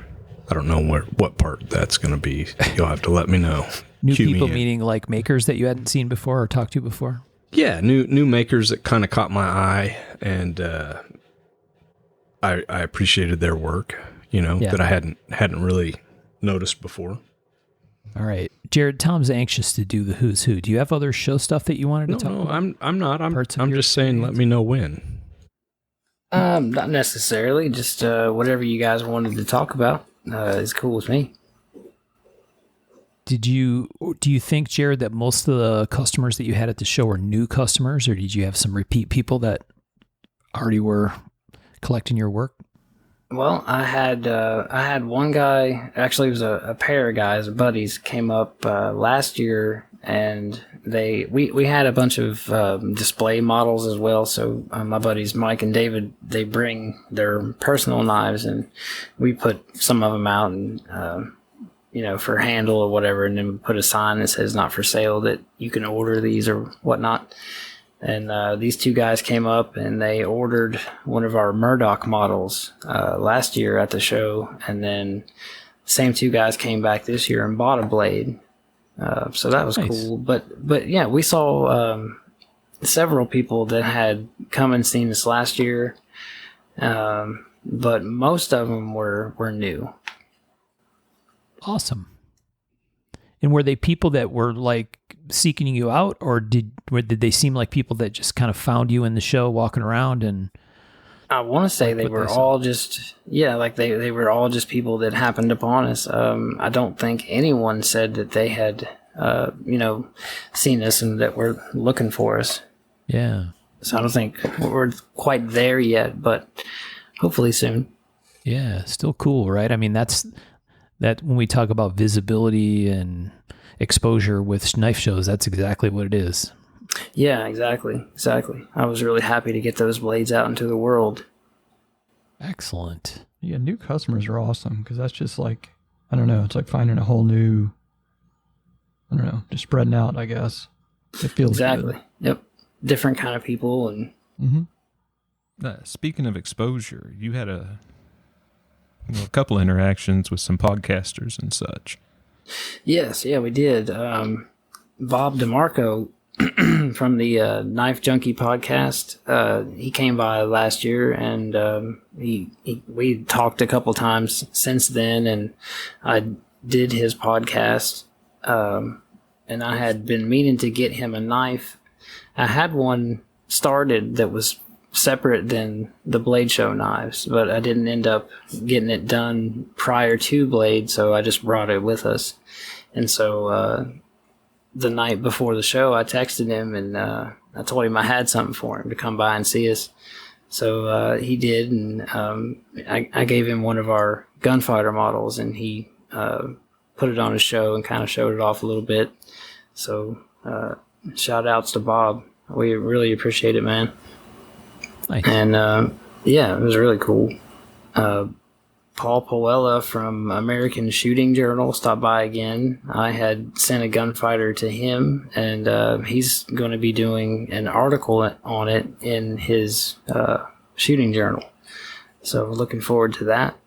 I don't know what part that's going to be. You'll have to let me know. New Cue me people in. meaning like makers that you hadn't seen before or talked to before? Yeah, new makers that kind of caught my eye, and I appreciated their work. Yeah. That I hadn't really noticed before. All right. Jared, Tom's anxious to do the who's who. Do you have other show stuff that you wanted to talk No, about? I'm not. I'm Parts of I'm your just saying. Let me know when. Not necessarily. Just whatever you guys wanted to talk about is cool with me. Do you think, Jared, that most of the customers that you had at the show were new customers, or did you have some repeat people that already were collecting your work? Well, I had one guy. Actually, it was a pair of guys, buddies, came up last year, and we had a bunch of display models as well. So my buddies Mike and David, they bring their personal knives, and we put some of them out and for handle or whatever, and then put a sign that says "not for sale," that you can order these or whatnot. And these two guys came up and they ordered one of our Murdoch models last year at the show, and then same two guys came back this year and bought a blade. So that was nice. Cool. But yeah, we saw several people that had come and seen us last year, but most of them were new. Awesome. And were they people that were like seeking you out, or did they seem like people that just kind of found you in the show walking around? And I want to say they were all just, like they were all just people that happened upon us. I don't think anyone said that they had, seen us and that were looking for us. Yeah. So I don't think we're quite there yet, but hopefully soon. Yeah. Still cool, right? I mean, that when we talk about visibility and exposure with knife shows, that's exactly what it is. Yeah, exactly. I was really happy to get those blades out into the world. Excellent. Yeah, new customers are awesome because that's just like, I don't know, it's like finding a whole new, I don't know, just spreading out, I guess. It feels exactly. Good. Yep. Different kind of people. And speaking of exposure, you had a couple interactions with some podcasters and such. Yes, we did. Bob DeMarco from the Knife Junkie podcast, he came by last year, and we talked a couple times since then, and I did his podcast, and I had been meaning to get him a knife. I had one started that was separate than the Blade Show knives, but I didn't end up getting it done prior to Blade, so I just brought it with us. And so the night before the show, I texted him, and I told him I had something for him to come by and see us. So he did, and I gave him one of our gunfighter models, and he put it on his show and kind of showed it off a little bit. So shout outs to Bob. We really appreciate it, man. Nice. And it was really cool. Paul Poella from American Shooting Journal stopped by again. I had sent a gunfighter to him, and he's going to be doing an article on it in his shooting journal. So we're looking forward to that.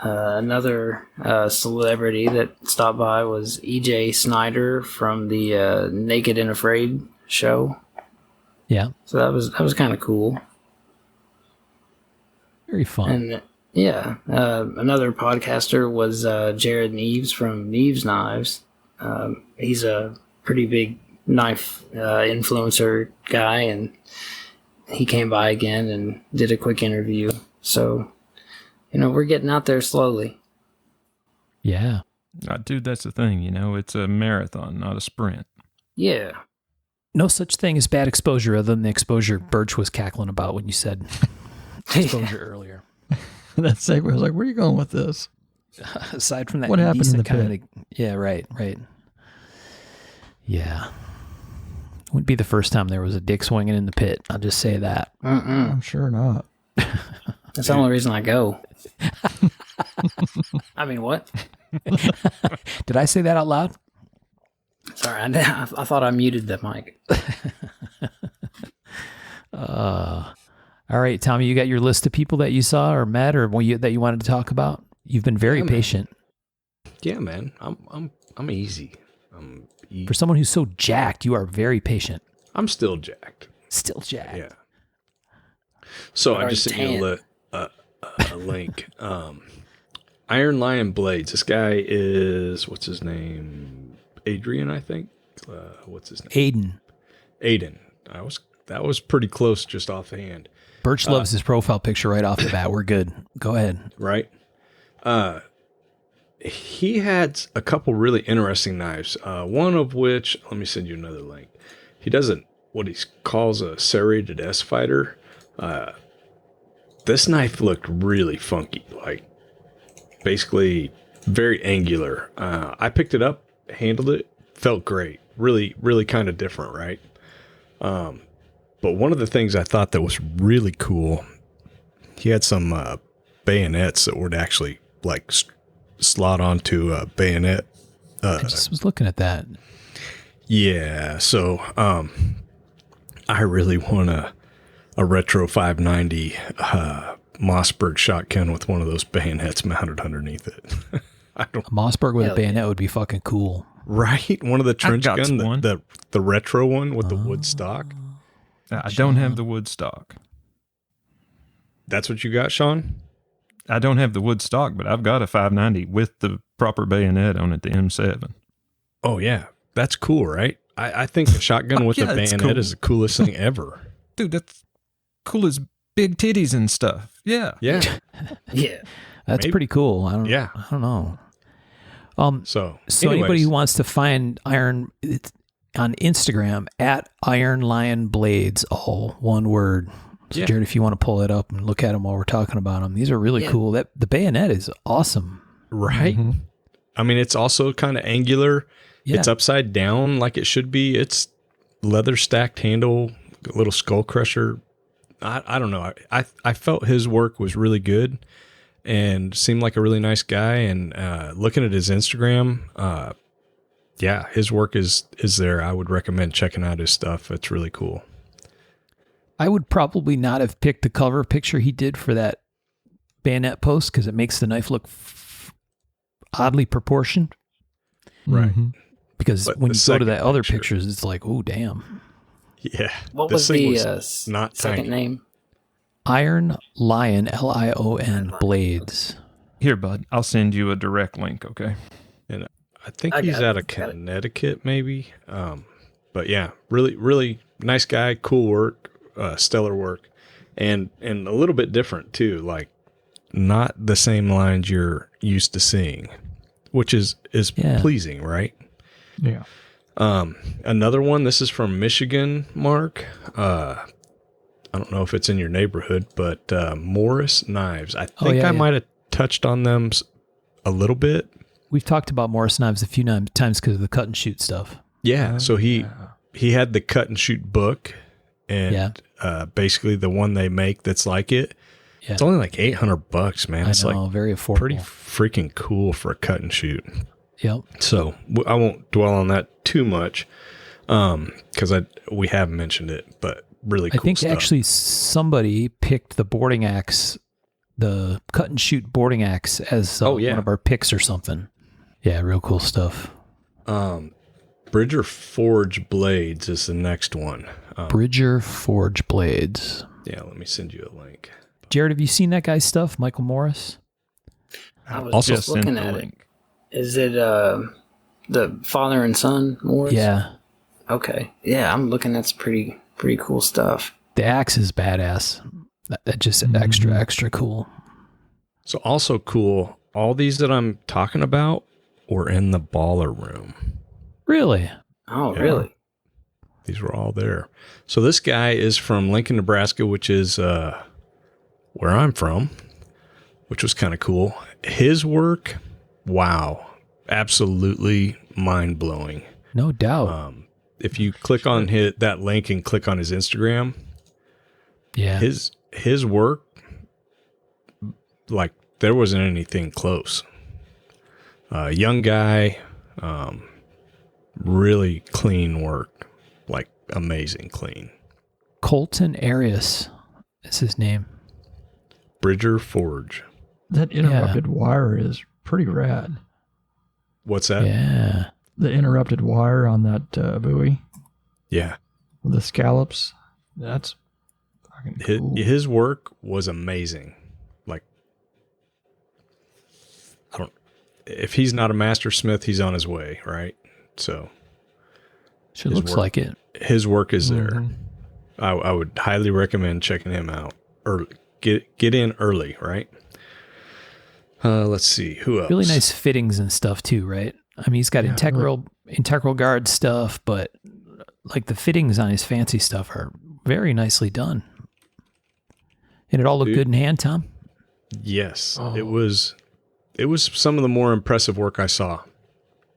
Another celebrity that stopped by was EJ Snyder from the Naked and Afraid show. Yeah. So that was kind of cool. Very fun. And another podcaster was Jared Neves from Neves Knives. He's a pretty big knife influencer guy, and he came by again and did a quick interview. So, we're getting out there slowly. Yeah. Dude, that's the thing, it's a marathon, not a sprint. Yeah. No such thing as bad exposure other than the exposure Birch was cackling about when you said exposure earlier. That segue, I was like, where are you going with this? Aside from that, what happened in the pit? Yeah, right. Yeah. Wouldn't be the first time there was a dick swinging in the pit. I'll just say that. I'm sure not. That's the only reason I go. I mean, what? Did I say that out loud? Sorry, I thought I muted the mic. All right, Tommy, you got your list of people that you saw or met or that you wanted to talk about? You've been very patient. Yeah, man. I'm easy. For someone who's so jacked, you are very patient. I'm still jacked. Still jacked. Yeah. So I Already just sent you a link. Iron Lion Blades. This guy is, what's his name? Adrian, I think. What's his name? Aiden. That was pretty close just offhand. Birch loves his profile picture right off the bat. We're good. Go ahead. Right. He had a couple really interesting knives. One of which, let me send you another link. He does what he calls a serrated S fighter. This knife looked really funky, like basically very angular. I picked it up, handled it, felt great. Really, really kind of different, right? But one of the things I thought that was really cool, he had some bayonets that would actually like slot onto a bayonet. I just was looking at that. Yeah, so I really want a retro 590 Mossberg shotgun with one of those bayonets mounted underneath it. A Mossberg with a bayonet would be fucking cool. Right? One of the trench got gun, one. the retro one with the wood stock. I don't have the wood stock. That's what you got, Sean? I don't have the wood stock, but I've got a 590 with the proper bayonet on it, the M7. Oh, yeah. That's cool, right? I think a shotgun with a Yeah, it's bayonet cool. is the coolest thing ever. Dude, that's cool as big titties and stuff. Yeah. Yeah. Yeah. That's Maybe. pretty cool. I don't know. So So anyways, anybody who wants to find Iron, it's on Instagram at Iron Lion Blades, all one word. So Yeah. Jared, if you want to pull it up and look at them while we're talking about them, these are really Yeah. cool. That the bayonet is awesome. right? I mean, it's also kind of angular. Yeah. It's upside down like it should be. It's leather stacked handle, a little skull crusher. I don't know. I felt his work was really good and seemed like a really nice guy. And looking at his Instagram, yeah, his work is there. I would recommend checking out his stuff. It's really cool. I would probably not have picked the cover picture he did for that bayonet post because it makes the knife look oddly proportioned. Right. Because But when the you go to second that other picture- pictures, it's like, oh, damn. Yeah. What This was thing the not second tiny. name? Iron Lion, Lion Blades. Here, bud. I'll send you a direct link, okay? And I think I he's got it. out of Got it. Connecticut, maybe. But yeah, really, really nice guy, cool work, stellar work, and a little bit different too. Like not the same lines you're used to seeing, which is Yeah. pleasing, right? Yeah. Another one. This is from Michigan, Mark. I don't know if it's in your neighborhood, but Morris Knives. I think yeah, I yeah. might have touched on them a little bit. We've talked about Morris Knives a few times because of the cut and shoot stuff. Yeah. So he had the cut and shoot book, and basically the one they make that's like it. Yeah. It's only like $800, man. It's I know, like very affordable. pretty freaking cool for a cut and shoot. Yep. So I won't dwell on that too much, because we have mentioned it, but really cool I think stuff. actually somebody picked the boarding axe, the cut and shoot boarding axe as one of our picks or something. Yeah, real cool stuff. Bridger Forge Blades is the next one. Bridger Forge Blades. Yeah, let me send you a link. Jared, have you seen that guy's stuff, Michael Morris? I was Also just sent looking the at link. it. Is it the father and son Morris? Yeah. Okay. Yeah, I'm looking at some pretty cool stuff. The axe is badass. That just extra cool. So also cool, all these that I'm talking about were in the baller room. Really? Oh, Yeah. really? These were all there. So this guy is from Lincoln, Nebraska, which is where I'm from, which was kind of cool. His work, wow, absolutely mind-blowing. No doubt. If you click on that link and click on his Instagram, yeah. his work, like there wasn't anything close. Young guy, really clean work, like amazing clean. Colton Arias is his name. Bridger Forge. That interrupted wire is pretty rad. What's that? Yeah. The interrupted wire on that buoy Yeah. with the scallops. That's fucking cool. His work was amazing. Like, if he's not a master smith, he's on his way, right? So She his looks work. like it. his work is there. Mhm. I would highly recommend checking him out. early. Get in early, right? Let's see who else. Really nice fittings and stuff too, right? I mean, he's got integral guard stuff, but like the fittings on his fancy stuff are very nicely done. And it all looked good in hand, Tom? Yes, it was some of the more impressive work I saw.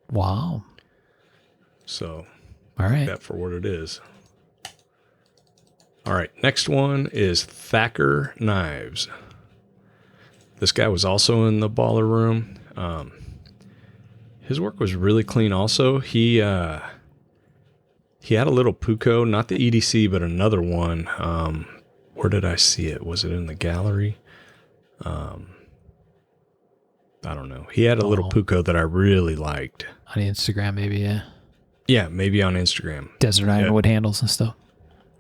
Wow. So, all right. that for what it is. All right, next one is Thacker Knives. This guy was also in the baller room. His work was really clean also. He had a little Puko, not the EDC, but another one. Where did I see it? Was it in the gallery? I don't know. He had a little Puko that I really liked. On Instagram, maybe, yeah. Yeah, maybe on Instagram. Desert ironwood handles and stuff.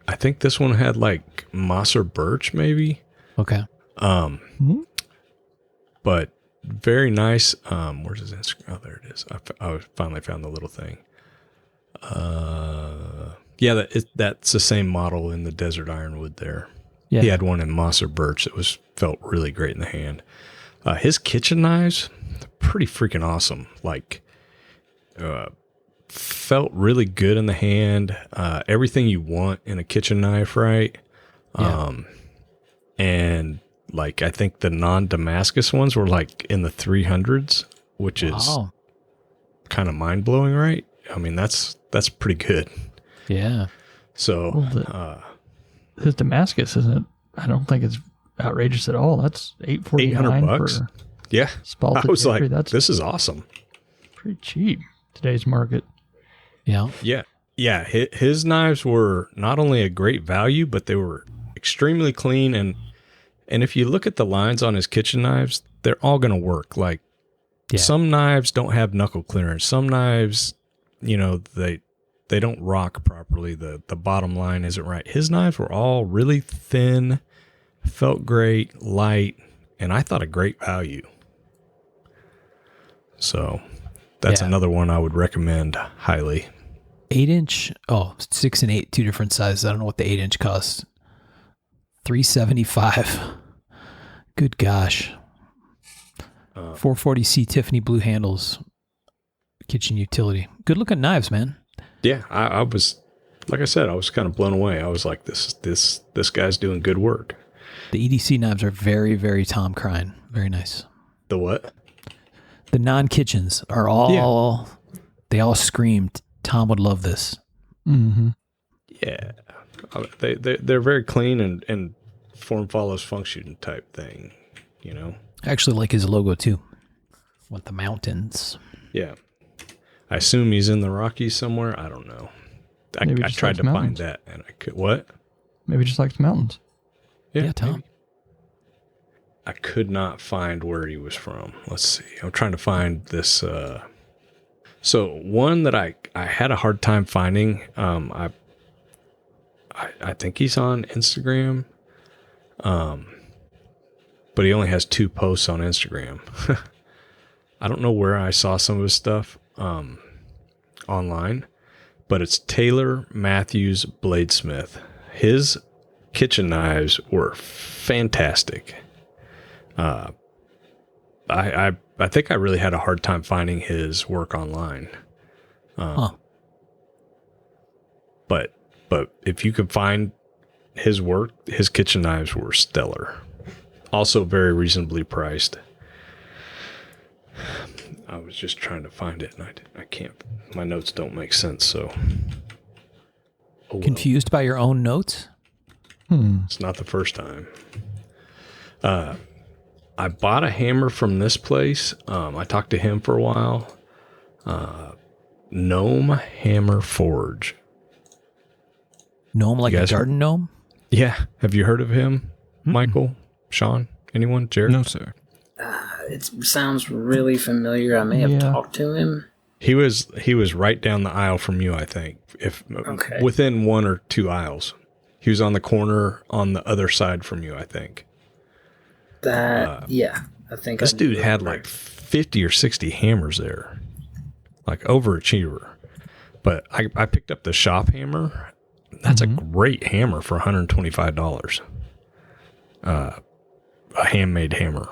I think this one had like moss or birch, maybe. Okay. But very nice. Where's his Instagram? Oh, there it is. I finally found the little thing. Yeah, that's the same model in the desert ironwood there. Yeah. He had one in moss or birch that felt really great in the hand. His kitchen knives, pretty freaking awesome. Like, felt really good in the hand. Everything you want in a kitchen knife, right? Yeah. And like, I think the non-Damascus ones were like in the 300s, which is kind of mind blowing, right? I mean, that's pretty good. Yeah. So, his Damascus isn't, I don't think it's outrageous at all. That's $849 for yeah. spalted I was ivory. like, That's this is awesome. pretty cheap today's market. Yeah. Yeah. Yeah. His knives were not only a great value, but they were extremely clean. And if you look at the lines on his kitchen knives, they're all going to work. Like some knives don't have knuckle clearance. Some knives, they don't rock properly. The bottom line isn't right. His knives were all really thin, felt great, light, and I thought a great value. So that's another one I would recommend highly. 8-inch, 6 and 8, two different sizes. I don't know what the 8-inch costs. $375. Good gosh. 440C Tiffany blue handles. Kitchen utility. Good looking knives, man. Yeah, I was, like I said, I was kind of blown away. I was like, this guy's doing good work. The EDC knives are very, very Tom Crine. Very nice. The what? The non-kitchens are all, they all screamed, Tom would love this. Mm-hmm. Yeah. They're very clean and form follows function type thing, I actually like his logo too. With the mountains. Yeah. I assume he's in the Rockies somewhere. I don't know. I tried to find that and I could. What? Maybe just like the mountains. Yeah, Tom. Maybe. I could not find where he was from. Let's see. I'm trying to find this. So one that I had a hard time finding. I think he's on Instagram. But he only has 2 posts on Instagram. I don't know where I saw some of his stuff online, but it's Taylor Matthews Bladesmith. His kitchen knives were fantastic. I think I really had a hard time finding his work online. But if you could find his work, his kitchen knives were stellar. Also very reasonably priced. I was just trying to find it, and I can't. My notes don't make sense, so. Oh, well. Confused by your own notes? It's not the first time. I bought a hammer from this place. I talked to him for a while. Gnome Hammer Forge. Gnome like a garden gnome? Yeah. Have you heard of him, Michael? Sean? Anyone? Jared? No, sir. It sounds really familiar. I may have talked to him. He was right down the aisle from you, I think. Within 1 or 2 aisles. He was on the corner on the other side from you, I think. I think this dude had like 50 or 60 hammers there. Like overachiever. But I picked up the shop hammer. That's a great hammer for $125. a handmade hammer.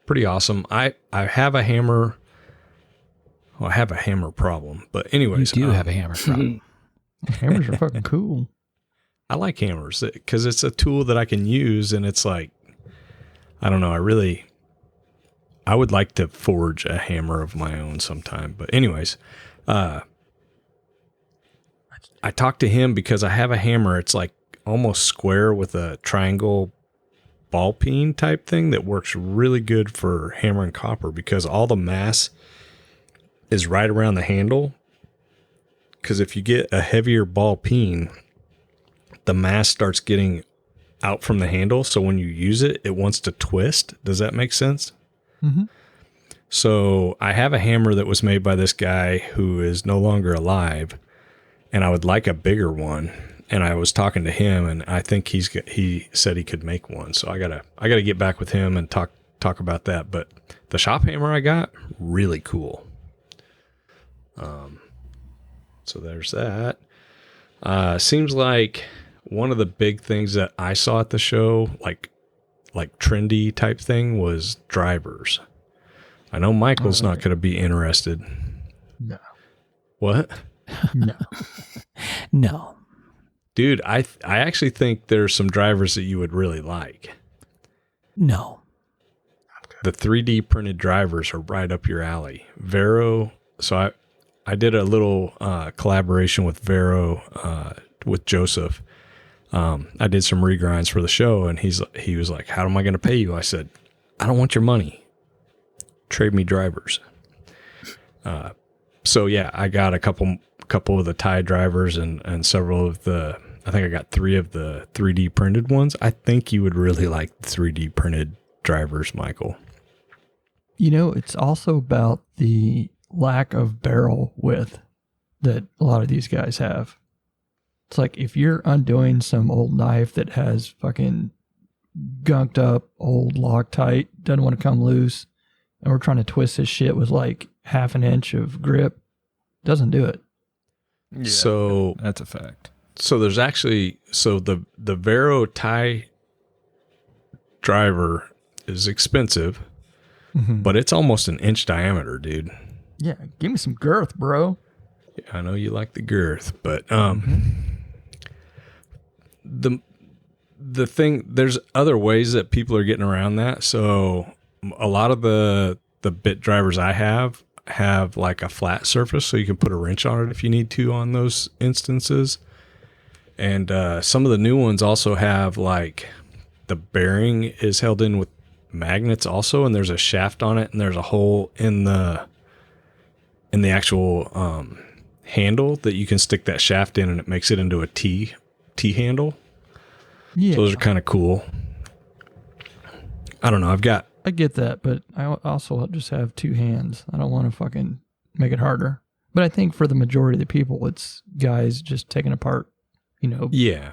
Pretty awesome. I have a hammer. Well, I have a hammer problem, but anyways, You do have a hammer problem. Hammers are fucking cool. I like hammers because it's a tool that I can use, and it's like, I don't know. I would like to forge a hammer of my own sometime. But anyways, I talked to him because I have a hammer. It's like almost square with a triangle ball peen type thing that works really good for hammering copper because all the mass is right around the handle. Because if you get a heavier ball peen, the mass starts getting out from the handle. So when you use it, it wants to twist. Does that make sense? Mm-hmm. So I have a hammer that was made by this guy who is no longer alive, and I would like a bigger one. And I was talking to him, and I think he said he could make one. So I gotta get back with him and talk about that. But the shop hammer I got, really cool. So there's that. Seems like one of the big things that I saw at the show, like trendy type thing, was drivers. I know Michael's not going to be interested. No. What? No. No. Dude, I actually think there's some drivers that you would really like. No. The 3D printed drivers are right up your alley. Vero. So I did a little collaboration with Vero with Joseph. I did some regrinds for the show, and he was like, "How am I going to pay you?" I said, "I don't want your money. Trade me drivers." So yeah, I got a couple of the tie drivers and several of I think I got 3 of the 3D printed ones. I think you would really like the 3D printed drivers, Michael. You know, it's also about the lack of barrel width that a lot of these guys have. It's like if you're undoing some old knife that has fucking gunked up old Loctite, doesn't want to come loose, and we're trying to twist this shit with like half an inch of grip, doesn't do it. Yeah, so that's a fact. So there's actually, the Vero tie driver is expensive, but it's almost an inch diameter, dude. Yeah, give me some girth, bro. Yeah, I know you like the girth, but the thing, there's other ways that people are getting around that. So a lot of the bit drivers I have like a flat surface, so you can put a wrench on it if you need to on those instances. And some of the new ones also have like the bearing is held in with magnets also, and there's a shaft on it, and there's a hole in the actual handle that you can stick that shaft in, and it makes it into a T handle. Yeah, so those are kind of cool. I don't know. I get that, but I also just have 2 hands. I don't want to fucking make it harder. But I think for the majority of the people, it's guys just taking apart, Yeah.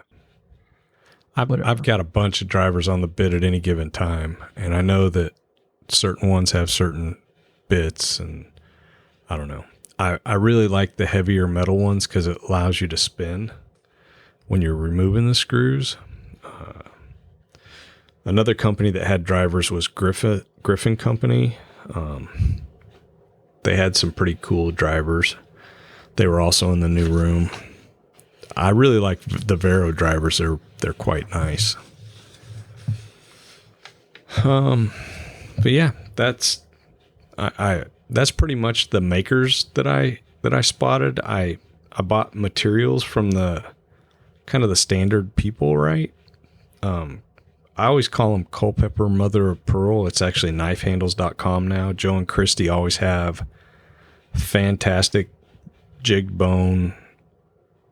I've got a bunch of drivers on the bit at any given time, and I know that certain ones have certain bits, and I don't know. I really like the heavier metal ones because it allows you to spin when you're removing the screws. Another company that had drivers was Griffin Company. They had some pretty cool drivers. They were also in the new room. I really like the Vero drivers. They're quite nice. But yeah, that's pretty much the makers that I spotted. I bought materials from the kind of the standard people, right? I always call them Culpepper Mother of Pearl. It's actually knifehandles.com now. Joe and Christy always have fantastic jigged bone,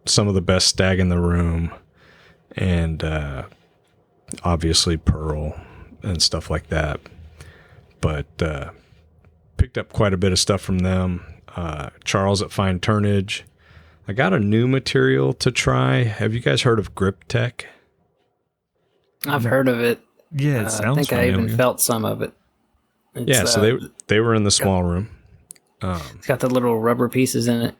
some of the best stag in the room, and obviously pearl and stuff like that. But picked up quite a bit of stuff from them. Charles at Fine Turnage. I got a new material to try. Have you guys heard of Grip Tech? I've heard of it. Yeah, it I sounds think familiar. I even felt some of it. Yeah, so they were in the small room. It's got the little rubber pieces in it.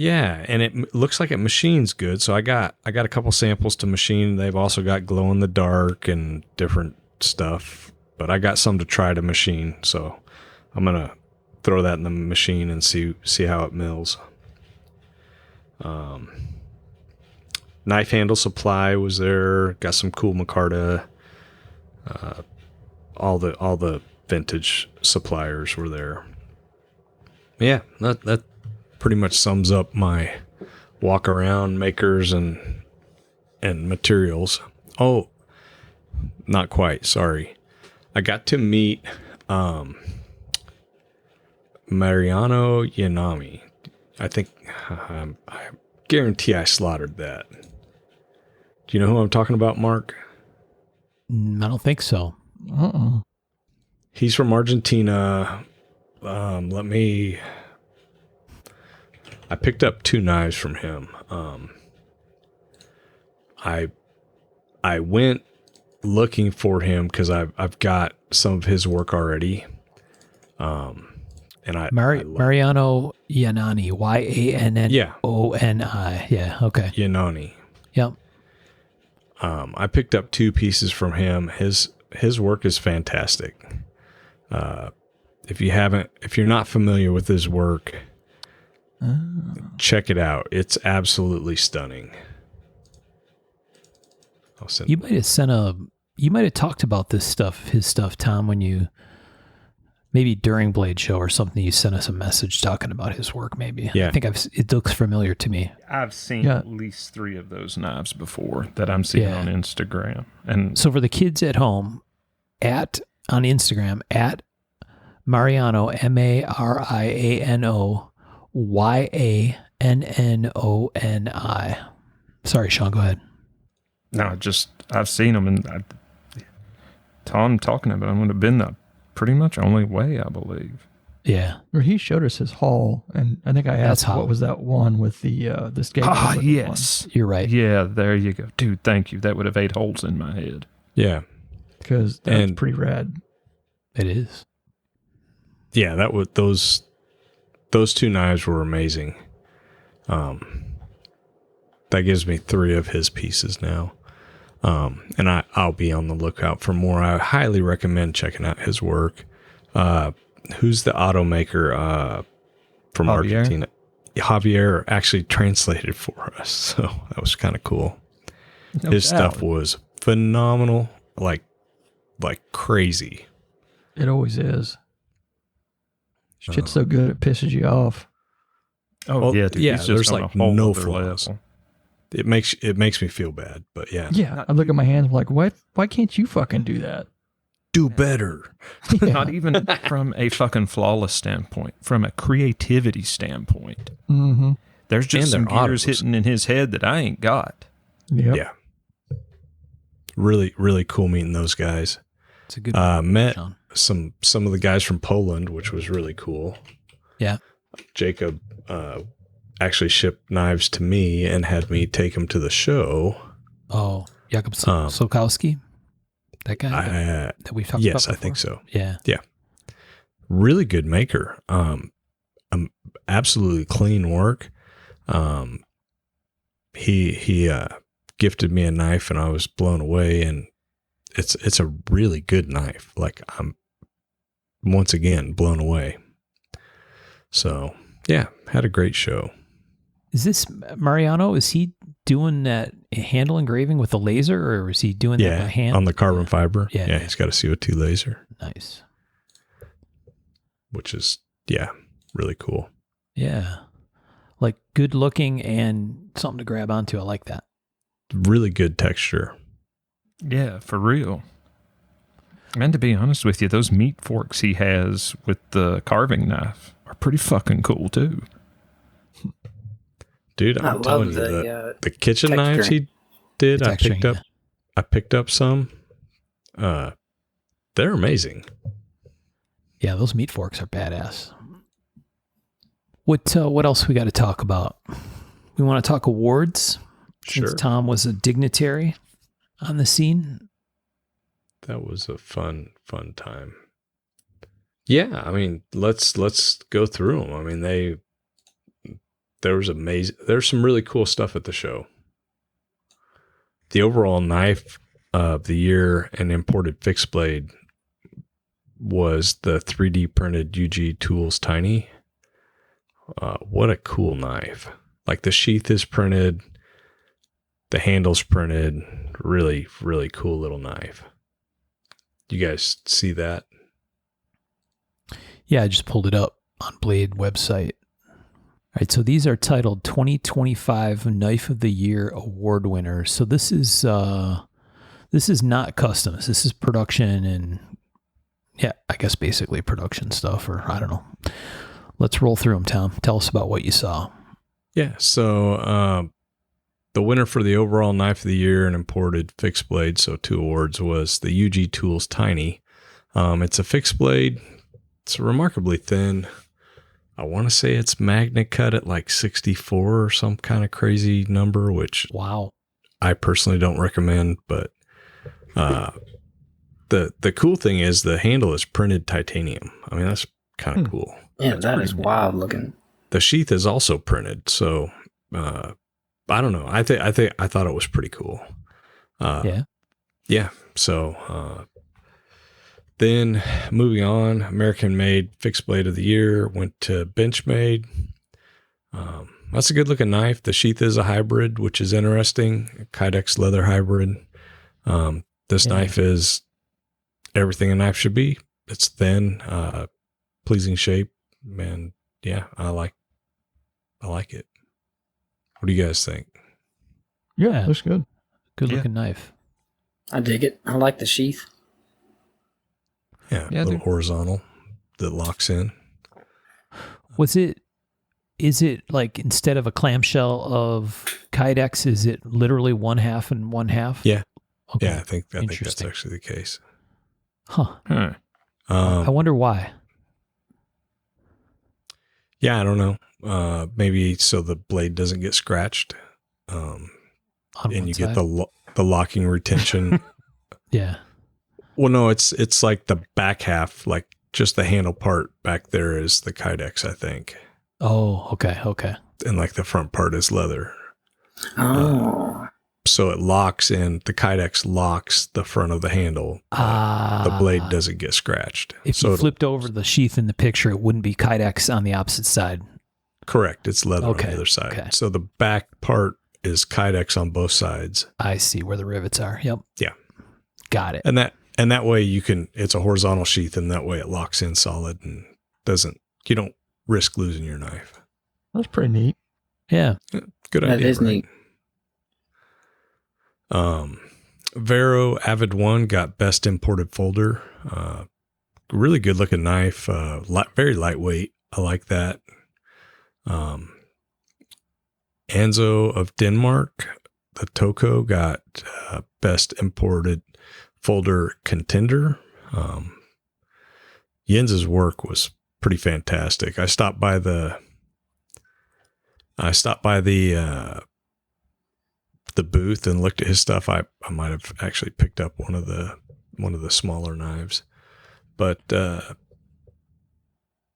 Yeah, and it looks like it machines good. So I got a couple samples to machine. They've also got glow in the dark and different stuff, but I got some to try to machine. So I'm gonna throw that in the machine and see how it mills. Knife handle supply was there. Got some cool micarta. All the vintage suppliers were there. Yeah, that pretty much sums up my walk around makers and materials. Oh, not quite. Sorry. I got to meet Mariano Yanami. I think I guarantee I slaughtered that. Do you know who I'm talking about, Mark? I don't think so. He's from Argentina. I picked up 2 knives from him. I went looking for him because I've got some of his work already. And I Mariano Yanani, Yannoni. Yeah. Okay. Yanani. Yep. I picked up 2 pieces from him. His work is fantastic. If you're not familiar with his work, check it out. It's absolutely stunning. You might have talked about his stuff, Tom, when you, maybe during Blade Show or something, you sent us a message talking about his work, maybe. Yeah. I think it looks familiar to me. I've seen at least 3 of those knives before that I'm seeing on Instagram. And so for the kids at home, on Instagram, at Mariano, Mariano, Yannoni. Sorry, Sean, go ahead. no, I've seen them, and Tom talking about them would have been the pretty much only way, I believe. Yeah. Or he showed us his haul, and I think I asked That's what was that one with the skate. Yes. You're right. Yeah, there you go. Dude, thank you. That would have 8 holes in my head. Yeah. Because that's pretty rad. It is. Yeah, those 2 knives were amazing. That gives me 3 of his pieces now. And I'll be on the lookout for more. I highly recommend checking out his work. Who's the automaker from Javier? Argentina? Javier actually translated for us, so that was kind of cool. No His doubt. stuff was phenomenal, like crazy. It always is. Shit's so good it pisses you off. Oh, Well, yeah, dude. yeah, He's just there's on like a whole no other flaws. level. It makes me feel bad, but yeah. Yeah, I look at my hands, I'm like, why can't you fucking do that? Do better. Yeah. Not even from a fucking flawless standpoint, from a creativity standpoint. Mm-hmm. There's just And some their gears autos. hitting in his head that I ain't got. Yep. Yeah. Really, really cool meeting those guys. It's a good Met Sean. some of the guys from Poland, which was really cool. Yeah. Jacob actually shipped knives to me and had me take them to the show. Oh, Jakub Sokowski? That guy that we've talked about Yes, I before? think so. Yeah. Really good maker. Absolutely clean work. He gifted me a knife and I was blown away, and it's a really good knife. Like, I'm once again blown away. So yeah, had a great show. Is this Mariano? Is he doing that handle engraving with a laser, or is he doing that by hand? On the carbon fiber. Yeah. He's got a CO2 laser, Nice. which is really cool. Yeah. Like good looking and something to grab onto. I like that. Really good texture. Yeah, for real. And to be honest with you, those meat forks he has with the carving knife are pretty fucking cool too. Dude, I I'm telling love you, the kitchen texturing. knives he did, I Texturing, picked up some. They're amazing. Yeah, those meat forks are badass. What else we got to talk about? We want to talk awards. Sure. Since Tom was a dignitary on the scene. That was a fun time. Yeah, I mean, let's go through them. I mean, There's some really cool stuff at the show. The overall knife of the year and imported fixed blade was the 3D printed UG Tools Tiny. What a cool knife. Like the sheath is printed, the handle's printed. Really, really cool little knife. You guys see that? Yeah, I just pulled it up on Blade website. All right, so these are titled 2025 Knife of the Year Award winners. So this is not customs. This is production and, yeah, I guess basically production stuff, or I don't know. Let's roll through them, Tom. Tell us about what you saw. Yeah, so the winner for the overall knife of the year and imported fixed blade, so 2 awards, was the UG Tools Tiny. It's a fixed blade. It's remarkably thin. I want to say it's Magna cut at like 64 or some kind of crazy number, which Wow. I personally don't recommend. But the cool thing is the handle is printed titanium. I mean, that's kind of cool. Yeah, that is wild looking. The sheath is also printed, so I don't know. I thought it was pretty cool. Yeah. So then moving on, American made fixed blade of the year went to Benchmade. That's a good looking knife. The sheath is a hybrid, which is interesting. Kydex leather hybrid. This knife is everything a knife should be. It's thin, pleasing shape, and yeah, I like it. What do you guys think? Yeah, looks good. Good Yeah. looking knife. I dig it. I like the sheath. Yeah, Yeah, a little dude. horizontal that locks in. Is it like instead of a clamshell of Kydex, is it literally 1/2 and 1/2? Yeah. Okay. Yeah, I think that's Interesting. actually the case. Huh. Huh. I wonder why. Yeah, I don't know. Maybe so the blade doesn't get scratched, On and one you side. get the locking retention. Yeah. Well, no, it's like the back half, like just the handle part back there is the Kydex, I think, Oh, okay. Okay. and like the front part is leather. Oh, So it locks in. The Kydex locks the front of the handle. The blade doesn't get scratched. If so you it'll- flipped over the sheath in the picture, it wouldn't be Kydex on the opposite side. correct, it's leather on Okay, the other side. okay. So the back part is Kydex on both sides. I see where the rivets are. Yep. Yeah. Got it. And that way it's a horizontal sheath, and that way it locks in solid and you don't risk losing your knife. That's pretty neat. Yeah. Good that idea. is right? neat. Vero Avid One got best imported folder. Really good looking knife. Very lightweight. I like that. Anzo of Denmark, the Toko, got best imported folder contender. Jens's work was pretty fantastic. I stopped by the booth and looked at his stuff. I might have actually picked up one of the smaller knives, but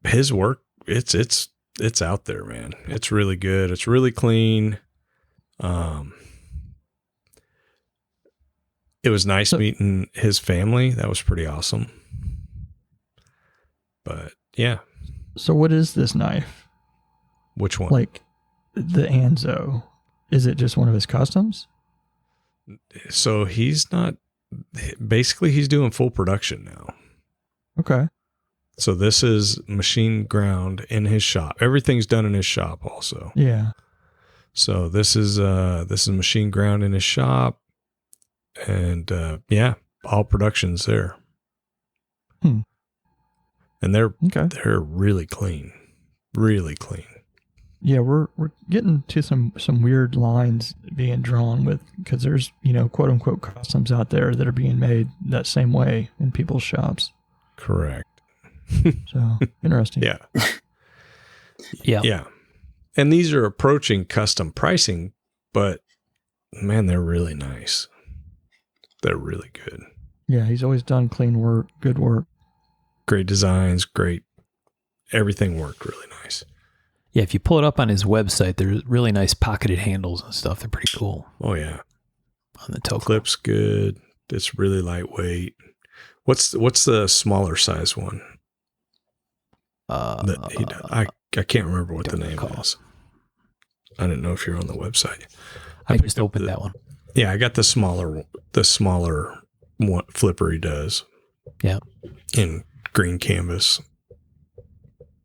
his work, it's out there, man. It's really good. It's really clean. It was nice meeting his family. That was pretty awesome. But yeah, So what is this knife? which one? Like the Anzo? Is it just one of his customs? So he's doing full production now. Okay. So this is machine ground in his shop. Everything's done in his shop also. Yeah. So this is machine ground in his shop, and yeah, all production's there. Hmm. And they're Okay. really clean. Really clean. Yeah, we're getting to some weird lines being drawn with, because there's, quote unquote customs out there that are being made that same way in people's shops. Correct. So interesting. Yeah. Yeah. Yeah. And these are approaching custom pricing, but man, they're really nice. They're really good. Yeah, he's always done clean work, good work. Great designs, great. Everything worked really nice. Yeah, if you pull it up on his website, there's really nice pocketed handles and stuff. They're pretty cool Oh yeah, on the Toco. clip's good. It's really lightweight. What's the smaller size one? I can't remember what the don't name recall. is. I didn't know if you're on the website. I picked just up opened that one. Yeah, I got the smaller one flipper he does. Yeah. In green canvas.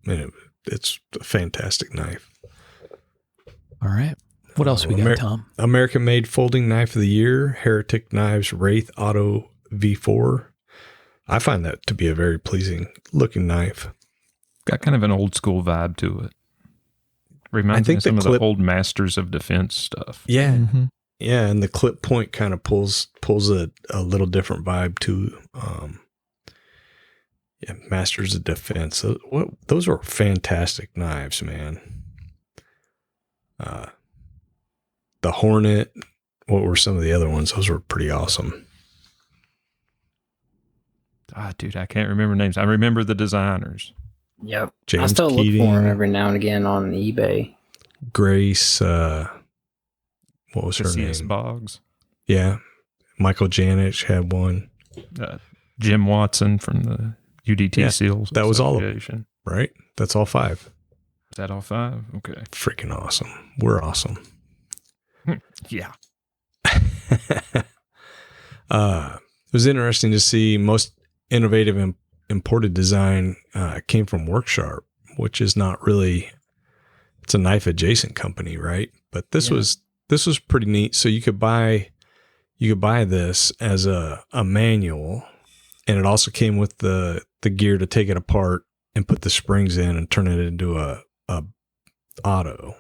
And it's a fantastic knife. All right. What else we got, Tom? American Made Folding Knife of the Year, Heretic Knives Wraith Auto V4. I find that to be a very pleasing looking knife. Got kind of an old school vibe to it. Reminds me of some of the old Masters of Defense stuff. Yeah. Mm-hmm. Yeah, and the clip point kind of pulls a little different vibe too. Yeah, Masters of Defense. Those are fantastic knives, man. The Hornet. What were some of the other ones? Those were pretty awesome. Dude, I can't remember names. I remember the designers. Yep. James I still Keating, look for them every now and again on eBay. Grace. What was her C.S. name? Boggs. Yeah, Michael Janich had one. Jim Watson from the UDT SEALs. That was all of them, Association. right? That's all 5. Is that all 5? Okay. Freaking awesome. We're awesome. Yeah. It was interesting to see most innovative and imported design came from Worksharp, which is not really, it's a knife adjacent company, right? But this was pretty neat. So you could buy this as a manual, and it also came with the gear to take it apart and put the springs in and turn it into a auto.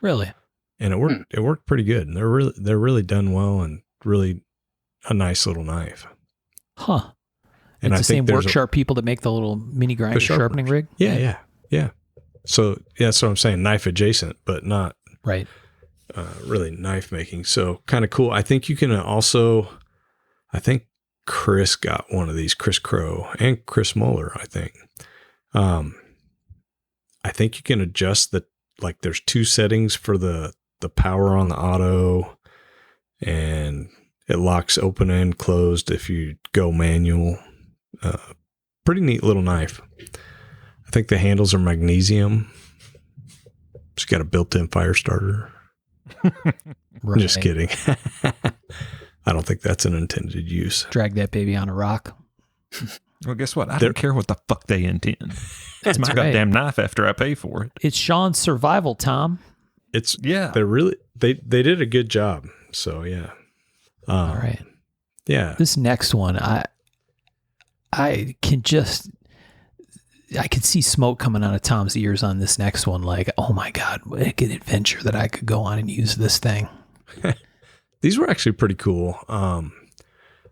Really? And it worked pretty good. And they're really done well and really a nice little knife. Huh. And it's I the same think there's Worksharp people that make the little mini grinder sharpening rig? Yeah. So yeah, that's what I'm saying. Knife adjacent, but not Right. really knife making. So kind of cool. I think you can also, I think Chris got one of these, Chris Crow and Chris Muller, I think. I think you can adjust there's 2 settings for the power on the auto, and it locks open and closed if you go manual. Pretty neat little knife. I think the handles are magnesium. It's got a built-in fire starter. Right. Just kidding. I don't think that's an intended use. Drag that baby on a rock. Well, guess what? I don't care what the fuck they intend. It's my right. goddamn knife after I pay for it. It's Sean's survival, Tom. They're really, they did a good job. So yeah. All right. Yeah. This next one, I can see smoke coming out of Tom's ears on this next one. Like, oh my God, what a good adventure that I could go on and use this thing. These were actually pretty cool.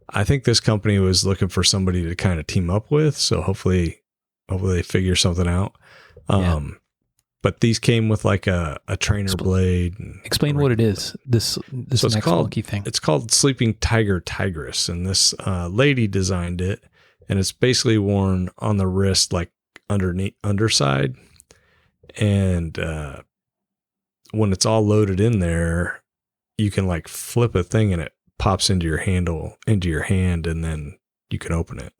I think this company was looking for somebody to kind of team up with. So hopefully they figure something out. But these came with like a trainer blade. Explain what it is. This so next funky thing. It's called Sleeping Tiger Tigress. And this lady designed it. And it's basically worn on the wrist, like underside. And when it's all loaded in there, you can like flip a thing and it pops into your hand, and then you can open it.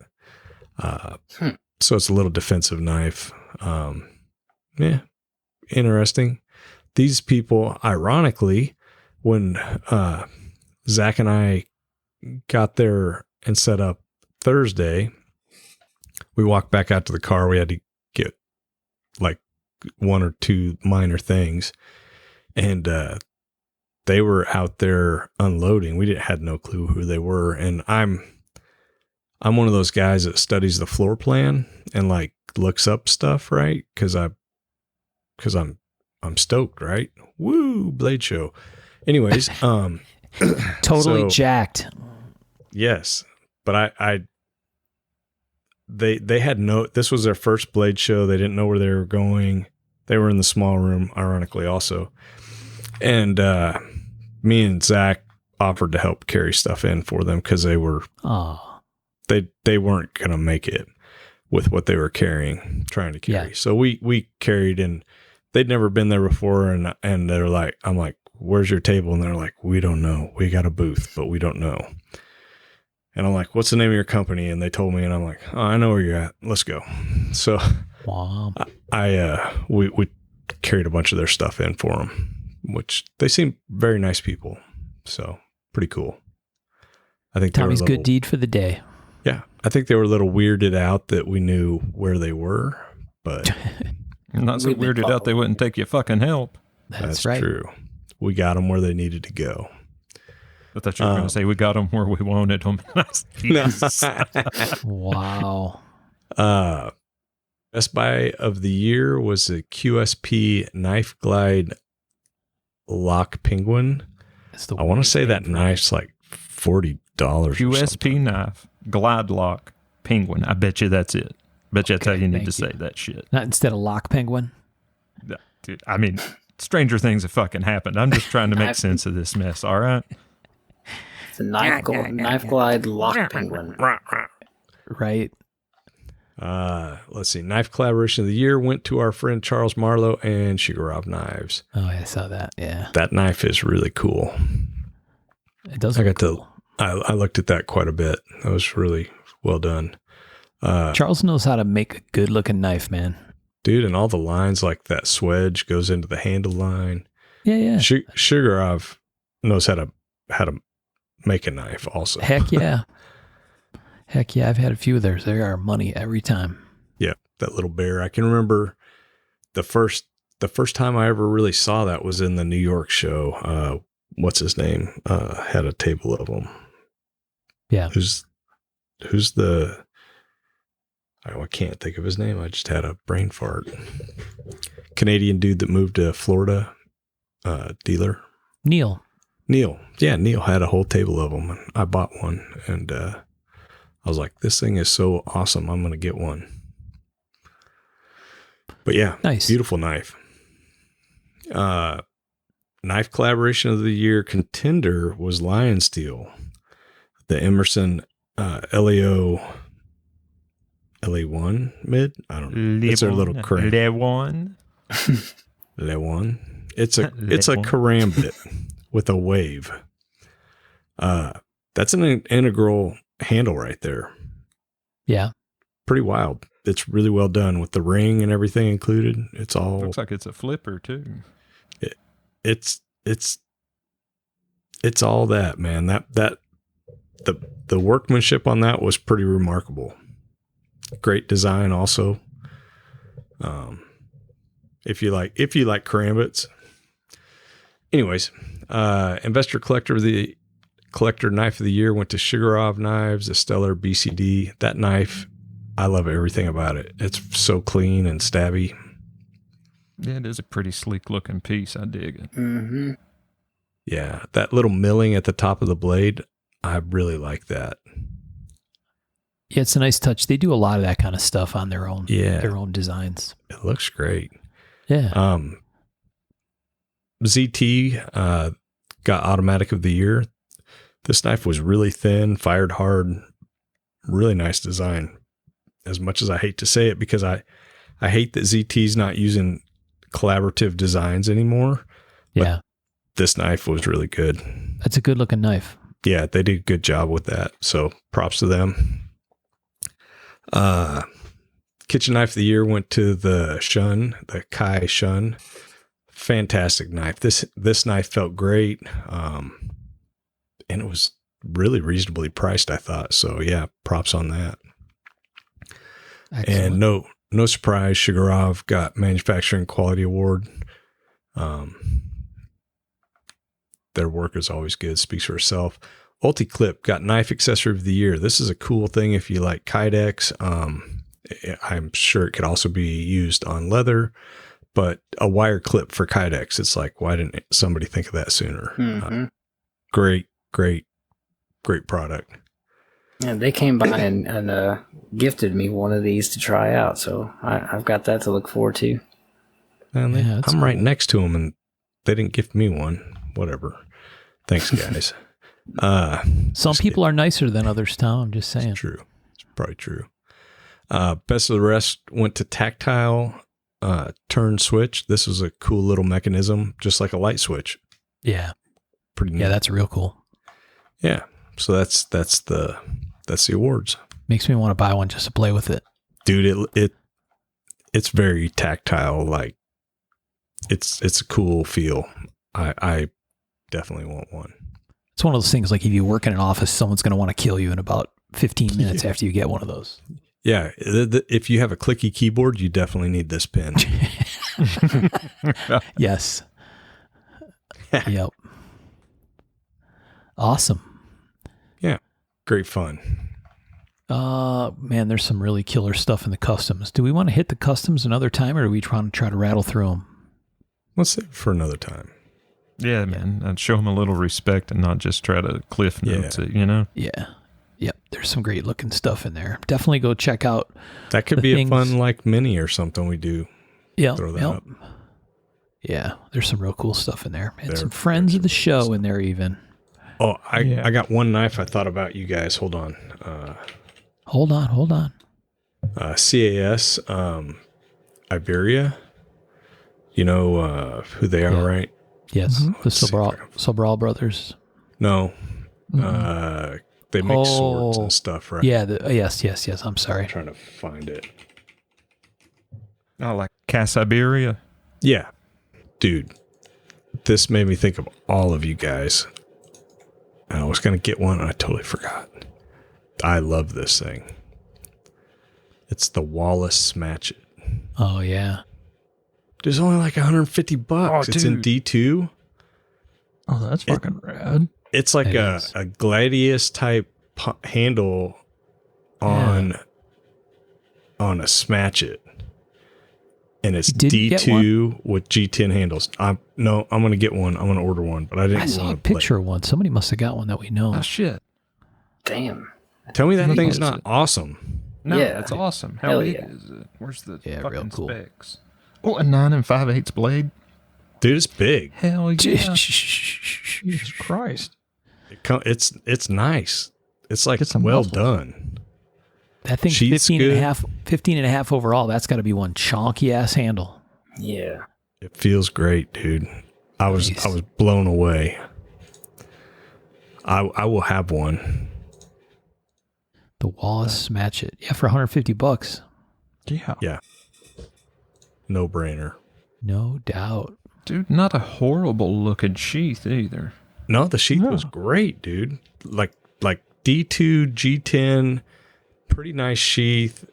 So it's a little defensive knife. Yeah, interesting. These people, ironically, when Zach and I got there and set up Thursday, we walked back out to the car. We had to get like 1 or 2 minor things, and they were out there unloading. We had no clue who they were, and I'm one of those guys that studies the floor plan and like looks up stuff, right? Because I'm stoked, right? Woo, Blade Show. Anyways, Totally jacked. Yes, but they had this was their first Blade Show. They didn't know where they were going. They were in the small room, ironically, also. And me and Zach offered to help carry stuff in for them because they weren't going to make it with what they were trying to carry. Yeah. So we carried, and they'd never been there before, and they're like, I'm like, where's your table? And they're like, we don't know. We got a booth, but we don't know. And I'm like, what's the name of your company? And they told me, and I'm like, oh, I know where you're at. Let's go. So Wow. we carried a bunch of their stuff in for them, which they seem very nice people. So pretty cool. I think Tommy's good deed for the day. Yeah. I think they were a little weirded out that we knew where they were, but Not so We've been weirded out they wouldn't take your fucking help. That's right. true. We got them where they needed to go. I thought you were going to say we got them where we wanted them. Wow. Best Buy of the Year was a QSP Knife Glide Lock Penguin. It's the I want to weirdest say name that for it. knife's like $40. or QSP something. knife, glide lock, penguin. I bet you that's it. Bet you that's how Okay, you need thank to you. say that shit. Not instead of lock penguin. Yeah, dude, I mean, stranger things have fucking happened. I'm just trying to make sense of this mess, all right? It's a knife glide lock penguin. Right. Let's see. Knife Collaboration of the Year went to our friend Charles Marlowe and Shigarov Knives. Oh, I saw that. Yeah. That knife is really cool. It does I look got to- cool. I looked at that quite a bit. That was really well done. Charles knows how to make a good looking knife, man. Dude, and all the lines, like that swedge goes into the handle line. Yeah, yeah. Shigarov knows how to make a knife also. Heck yeah. Heck yeah. I've had a few of theirs. They are money every time. Yeah, that little bear. I can remember the first time I ever really saw that was in the New York show. What's his name? Had a table of them. Yeah. Who's the? I can't think of his name. I just had a brain fart. Canadian dude that moved to Florida. Dealer. Neil. Neil. Yeah, Neil had a whole table of them. I bought one, and I was like, this thing is so awesome. I'm going to get one. But yeah, Nice. beautiful knife. Knife Collaboration of the Year contender was Lion Steel. The Emerson LAO LA1 mid? I don't know. It's their little crank. Le1. Le1. It's a Le1. karambit with a wave. That's an integral handle right there. Yeah. Pretty wild. It's really well done with the ring and everything included. It's all Looks like it's a flipper, too. it's all that, man. That the workmanship on that was pretty remarkable. Great design also. If you like karambits. Anyways, Investor Collector Knife of the Year went to Shigarov Knives, the Stellar BCD. That knife, I love everything about it. It's so clean and stabby. Yeah, it is a pretty sleek looking piece. I dig it. Mm-hmm. Yeah, that little milling at the top of the blade, I really like that. Yeah, it's a nice touch. They do a lot of that kind of stuff on their own. Yeah. Their own designs. It looks great. Yeah. ZT got Automatic of the Year. This knife was really thin, fired hard, really nice design. As much as I hate to say it, because I hate that ZT's not using collaborative designs anymore. Yeah. This knife was really good. That's a good looking knife. Yeah, they did a good job with that. So props to them. Kitchen Knife of the Year went to the Shun, the Kai Shun. Fantastic knife. This knife felt great. And it was really reasonably priced, I thought. So yeah, props on that. Excellent. And no surprise, Shigarov got Manufacturing Quality Award. Their work is always good, speaks for itself. UltiClip got Knife Accessory of the Year. This is a cool thing if you like Kydex. I'm sure it could also be used on leather, but a wire clip for Kydex. It's like, why didn't somebody think of that sooner? Mm-hmm. Great product. And they came by and gifted me one of these to try out, so I've got that to look forward to. And Yeah, that's I'm right cool. next to them, and they didn't gift me one. Whatever. Thanks, guys. Some people are nicer than others, Tom. I'm just saying. It's true. It's probably true. Best of the Rest went to Tactile. turn switch. This was a cool little mechanism, just like a light switch. Yeah. Pretty neat. Yeah, that's real cool. Yeah. So that's the awards. Makes me want to buy one just to play with it. Dude, it's very tactile. Like it's a cool feel. I definitely want one. It's one of those things like if you work in an office, someone's going to want to kill you in about 15 minutes after you get one of those. Yeah. If you have a clicky keyboard, you definitely need this pen. Yes. Yep. Awesome. Yeah. Great fun. Man, there's some really killer stuff in the customs. Do we want to hit the customs another time, or are we trying to try to rattle through them? Let's save it for another time. Yeah, man. I'd show them a little respect and not just try to cliff notes it, you know? Yeah. Yep. There's some great looking stuff in there. Definitely go check out. That could be a fun like mini or something we do. Yeah. Throw that up. Yeah. There's some real cool stuff in there. And some friends of the show in there even. Oh, I got one knife I thought about you guys. Hold on. Hold on. CAS, Iberia. You know who they are, right? Yes. The Let's see if I Sobral brothers. No. They make swords and stuff, right? Yeah. Yes. I'm sorry. I'm trying to find it. Oh, like Cassiberia? Yeah. Dude, this made me think of all of you guys. And I was going to get one and I totally forgot. I love this thing. It's the Wallace Smatchet. Oh, yeah. There's only like $150. Oh, it's in D2. Oh, that's fucking rad. It's like It a is. Gladius type handle on a Smatchet. And it's You didn't get D2 with G10 handles. I'm going to get one. I'm going to order one, but I didn't I saw a want to picture of one. Somebody must have got one that we know. Oh, shit. Damn. Tell me that How thing's big not is it? awesome. No, Yeah. that's awesome. How Hell big yeah. is it? Where's the Yeah, real fucking cool. specs? Oh, a 9 5/8 blade? Dude, it's big. Hell yeah. Jesus Christ. It's nice. It's like Get some well muscles. done. That thing's Sheets 15 good. 15 and a half overall. That's got to be one chonky ass handle. Yeah. It feels great, dude. I was blown away. I will have one. The Wallace Smatchet. Yeah, for $150. Yeah. Yeah. No brainer. No doubt. Dude, not a horrible looking sheath either. No, the sheath was great, dude. Like D2 G10, pretty nice sheath,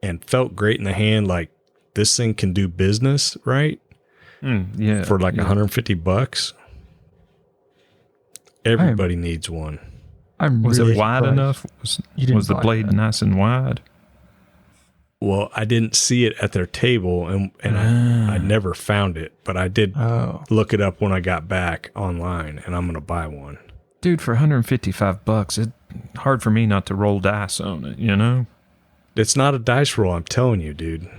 and felt great in the hand. Like this thing can do business, right? Yeah. For like yeah. $150. Everybody needs one. I'm Was really it wide surprised. enough? You didn't Was the buy blade that. nice and wide? Well, I didn't see it at their table, and I never found it, but I did Oh. look it up when I got back online, and I'm going to buy one. Dude, for $155, it's hard for me not to roll dice on it, you know? It's not a dice roll, I'm telling you, dude.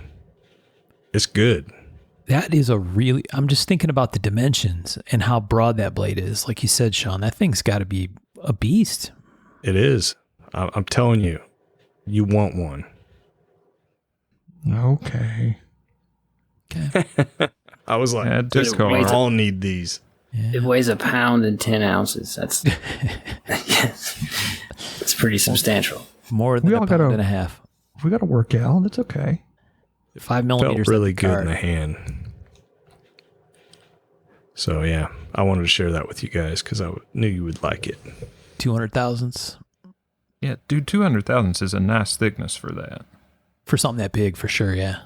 It's good. That is I'm just thinking about the dimensions and how broad that blade is. Like you said, Sean, that thing's got to be a beast. It is. I'm telling you, you want one. Okay. Okay. I was like, Yeah, this, discard. we all need these. It weighs 1 pound and 10 ounces. That's it's pretty substantial. More than We a all pound gotta- and a half. If we got to work out, that's okay. 5 Felt millimeters. really at the good card. in the hand. So, yeah, I wanted to share that with you guys because I knew you would like it. 200,000s Yeah, dude, 200,000 is a nice thickness for that. for something that big, for sure. Yeah.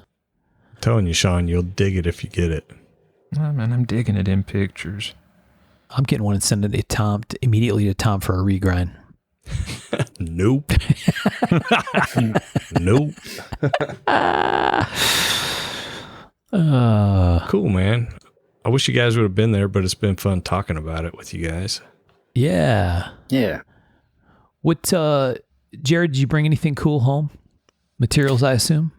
I'm telling you, Sean, you'll dig it if you get it. Oh, man, I'm digging it in pictures. I'm getting one and sending it immediately to Tom for a regrind. Nope. Nope. Cool, man. I wish you guys would have been there, but it's been fun talking about it with you guys. Yeah. Yeah. What, Jared, did you bring anything cool home? Materials, I assume?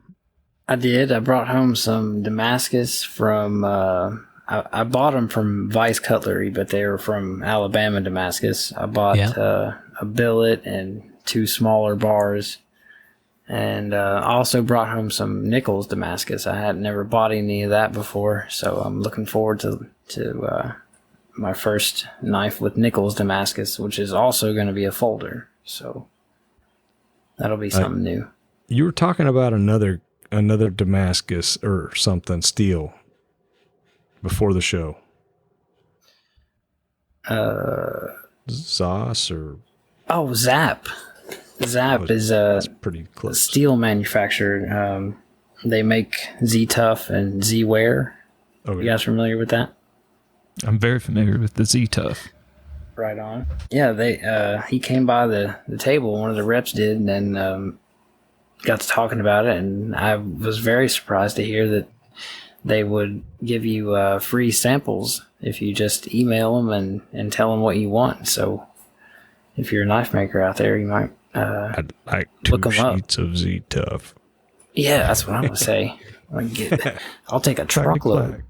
I did. I brought home some Damascus from, I bought them from Vice Cutlery, but they were from Alabama Damascus. I bought a billet and 2 smaller bars. And I also brought home some Nichols Damascus. I had never bought any of that before, so I'm looking forward to my first knife with Nichols Damascus, which is also going to be a folder. So that'll be something new. You were talking about another Damascus or something, steel, before the show. Zos or... Oh, Zap. Zap is a pretty close. steel manufacturer. They make Z-Tough and Z-Wear. Okay. You guys familiar with that? I'm very familiar with the Z-Tough. Right on. Yeah, he came by the table, one of the reps did, and then got to talking about it, and I was very surprised to hear that they would give you free samples if you just email them and tell them what you want. So if you're a knife maker out there, you might I'd like 2 look 'em up. sheets of Z-Tough. Yeah, that's what I'm going to say. I'll take a truckload.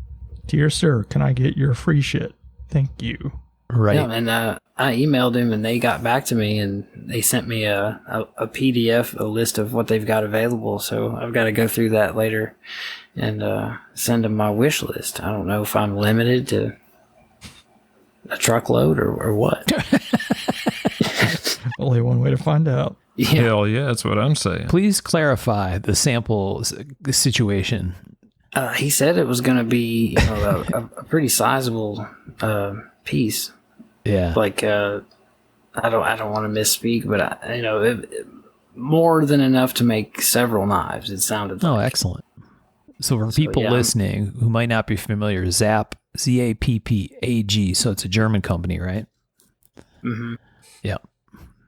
Dear sir, can I get your free shit? Thank you. Right. Yeah, and I emailed him, and they got back to me, and they sent me a PDF, a list of what they've got available. So I've got to go through that later and send them my wish list. I don't know if I'm limited to a truckload or what. Only one way to find out. Yeah, Hell yeah, that's what I'm saying. Please clarify the sample situation. he said it was going to be a pretty sizable piece. Yeah. Like I don't want to misspeak, but more than enough to make several knives. It sounded Oh, like. excellent. So for people yeah. listening who might not be familiar, Zap, Z-A-P-P-A-G, so it's a German company, right? Mm-hmm. Yeah.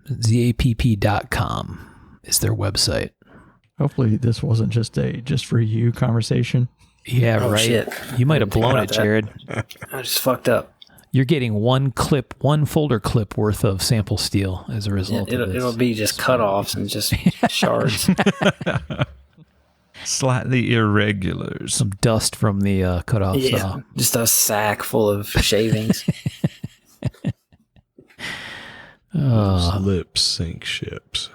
ZAPP.com is their website. Hopefully this wasn't just for you conversation. Yeah, Oh, right. shit. You might have Think blown about it, that. Jared. I just fucked up. You're getting one folder clip worth of sample steel as a result of this. It'll be just cutoffs and just shards. Slightly irregulars. Some dust from the cutoff Yeah, saw. just a sack full of shavings. Lip sync ships.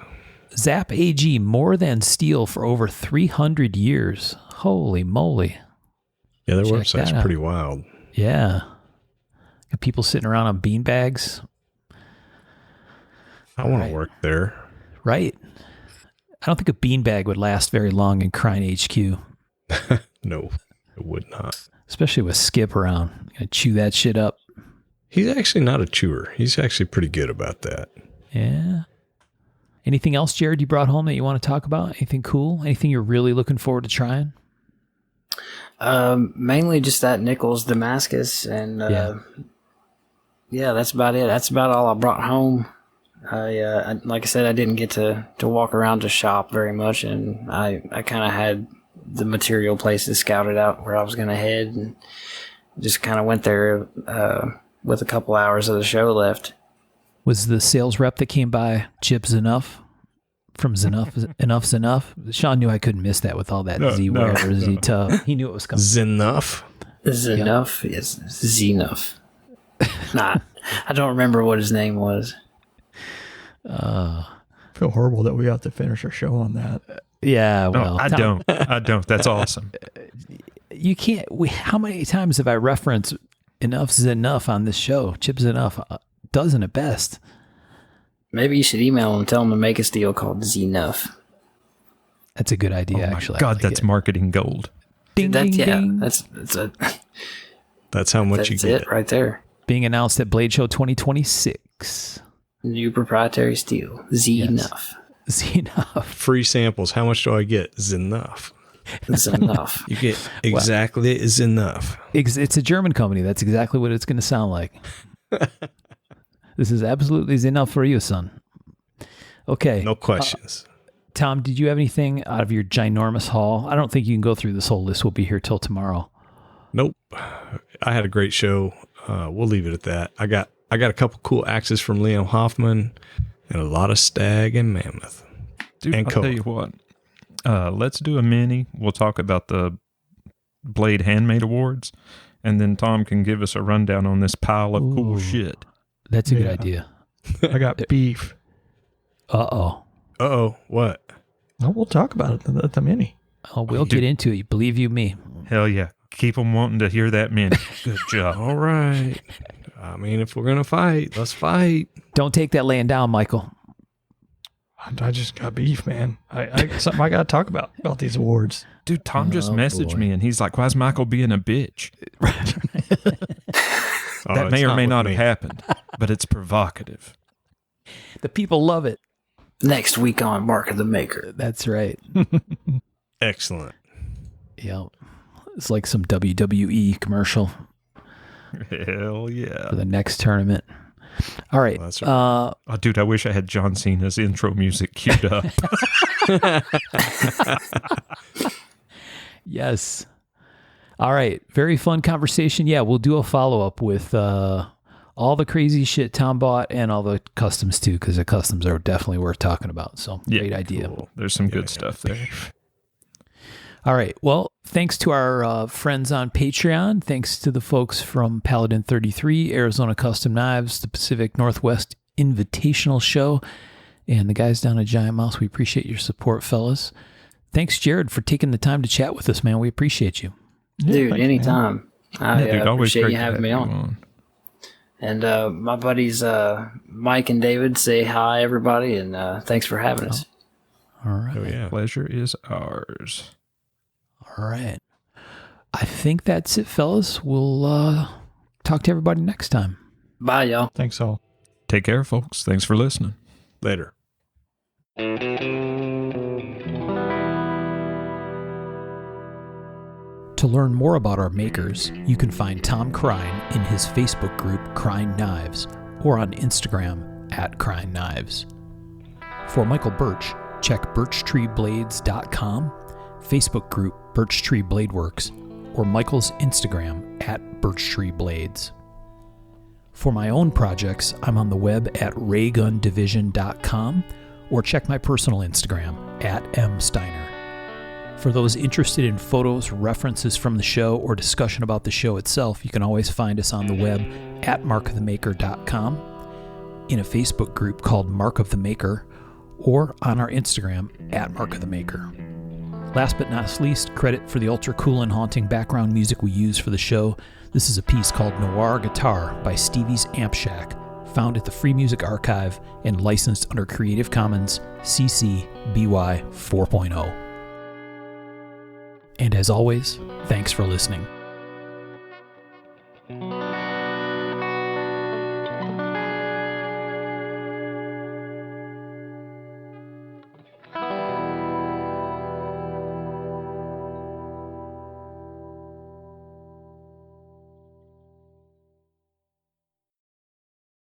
Zap AG, more than steel for over 300 years. Holy moly. Yeah, their Check website's that out. pretty wild. Yeah. Got people sitting around on beanbags. I want Right. to work there. Right. I don't think a beanbag would last very long in Crine HQ, No, it would not. especially with Skip around. Gonna chew that shit up. He's actually not a chewer. He's actually pretty good about that. Yeah. Anything else, Jared, you brought home that you want to talk about? Anything cool? Anything you're really looking forward to trying? Mainly just that Nichols Damascus, and Yeah. that's about it. That's about all I brought home. I like I said, I didn't get to walk around to shop very much, and I kind of had the material places scouted out where I was going to head, and just kind of went there with a couple hours of the show left. Was the sales rep that came by Chip Zenough from Zenough? Enough's Enough? Sean knew I couldn't miss that with all that Z-Wear or Z-Tough. He knew it was coming. Zenough. Enough? Yes, Zenough. Nah, I don't remember what his name was. I feel horrible that we have to finish our show on that. Yeah, No, well. I Tom, don't. That's awesome. You can't. How many times have I referenced Enough's Enough on this show? Chip Zenough, dozen at best. Maybe you should email him and tell him to make a steel called Zenough. That's a good idea, Oh my actually. I God, like that's it. marketing gold. Ding, ding, ding. That's That's how much you that's get. it right there. Being announced at Blade Show 2026. New proprietary steel, Zenough. Zenough. Free samples. How much do I get? Zenough. Zenough. You get exactly Zenough. It's a German company. That's exactly what it's going to sound like. This is absolutely enough for you, son. Okay. No questions. Tom, did you have anything out of your ginormous haul? I don't think you can go through this whole list. We'll be here till tomorrow. Nope. I had a great show. We'll leave it at that. I got a couple cool axes from Liam Hoffman and a lot of stag and mammoth. Dude, And I'll Coke. tell you what. Let's do a mini. We'll talk about the Blade Handmade Awards, and then Tom can give us a rundown on this pile of cool Ooh. shit. That's a good Yeah. idea. I got beef. Uh-oh. Uh-oh. What? Oh, we'll talk about it at the mini. Oh, we'll get into it. Believe you me. Hell yeah. Keep them wanting to hear that mini. Good job. All right. I mean, if we're going to fight, let's fight. Don't take that laying down, Michael. I just got beef, man. Something I got to talk about these awards. Dude, Tom just messaged boy. me and he's like, why's Michael being a bitch? That may or may not have happened, but it's provocative. The people love it. Next week on Mark of the Maker. That's right. Excellent. Yeah. It's like some WWE commercial Hell yeah. for the next tournament. All right. That's right. Oh, dude, I wish I had John Cena's intro music queued up. Yes. All right. Very fun conversation. Yeah, we'll do a follow-up with all the crazy shit Tom bought and all the customs too, because the customs are definitely worth talking about. So great idea. Cool. There's some good stuff there. All right. Well, thanks to our friends on Patreon. Thanks to the folks from Paladin 33, Arizona Custom Knives, the Pacific Northwest Invitational Show, and the guys down at Giant Mouse. We appreciate your support, fellas. Thanks, Jared, for taking the time to chat with us, man. We appreciate you. Dude, thanks, anytime. I Dude, always appreciate great you to having have me you on. And my buddies Mike and David say hi, everybody, and thanks for having us. All right. Oh, yeah. Pleasure is ours. All right. I think that's it, fellas. We'll talk to everybody next time. Bye, y'all. Thanks all. Take care, folks. Thanks for listening. Later. To learn more about our makers, you can find Tom Crine in his Facebook group Crine Knives or on Instagram @Crine Knives. For Michael Birch, check birchtreeblades.com, Facebook group Birch Tree Blade Works, or Michael's Instagram @BirchtreeBlades. For my own projects, I'm on the web at raygundivision.com or check my personal Instagram @msteiner. For those interested in photos, references from the show, or discussion about the show itself, you can always find us on the web at markofthemaker.com, in a Facebook group called Mark of the Maker, or on our Instagram @markofthemaker. Last but not least, credit for the ultra cool and haunting background music we use for the show. This is a piece called Noir Guitar by Stevie's Amp Shack, found at the Free Music Archive and licensed under Creative Commons CC BY 4.0. And as always, thanks for listening.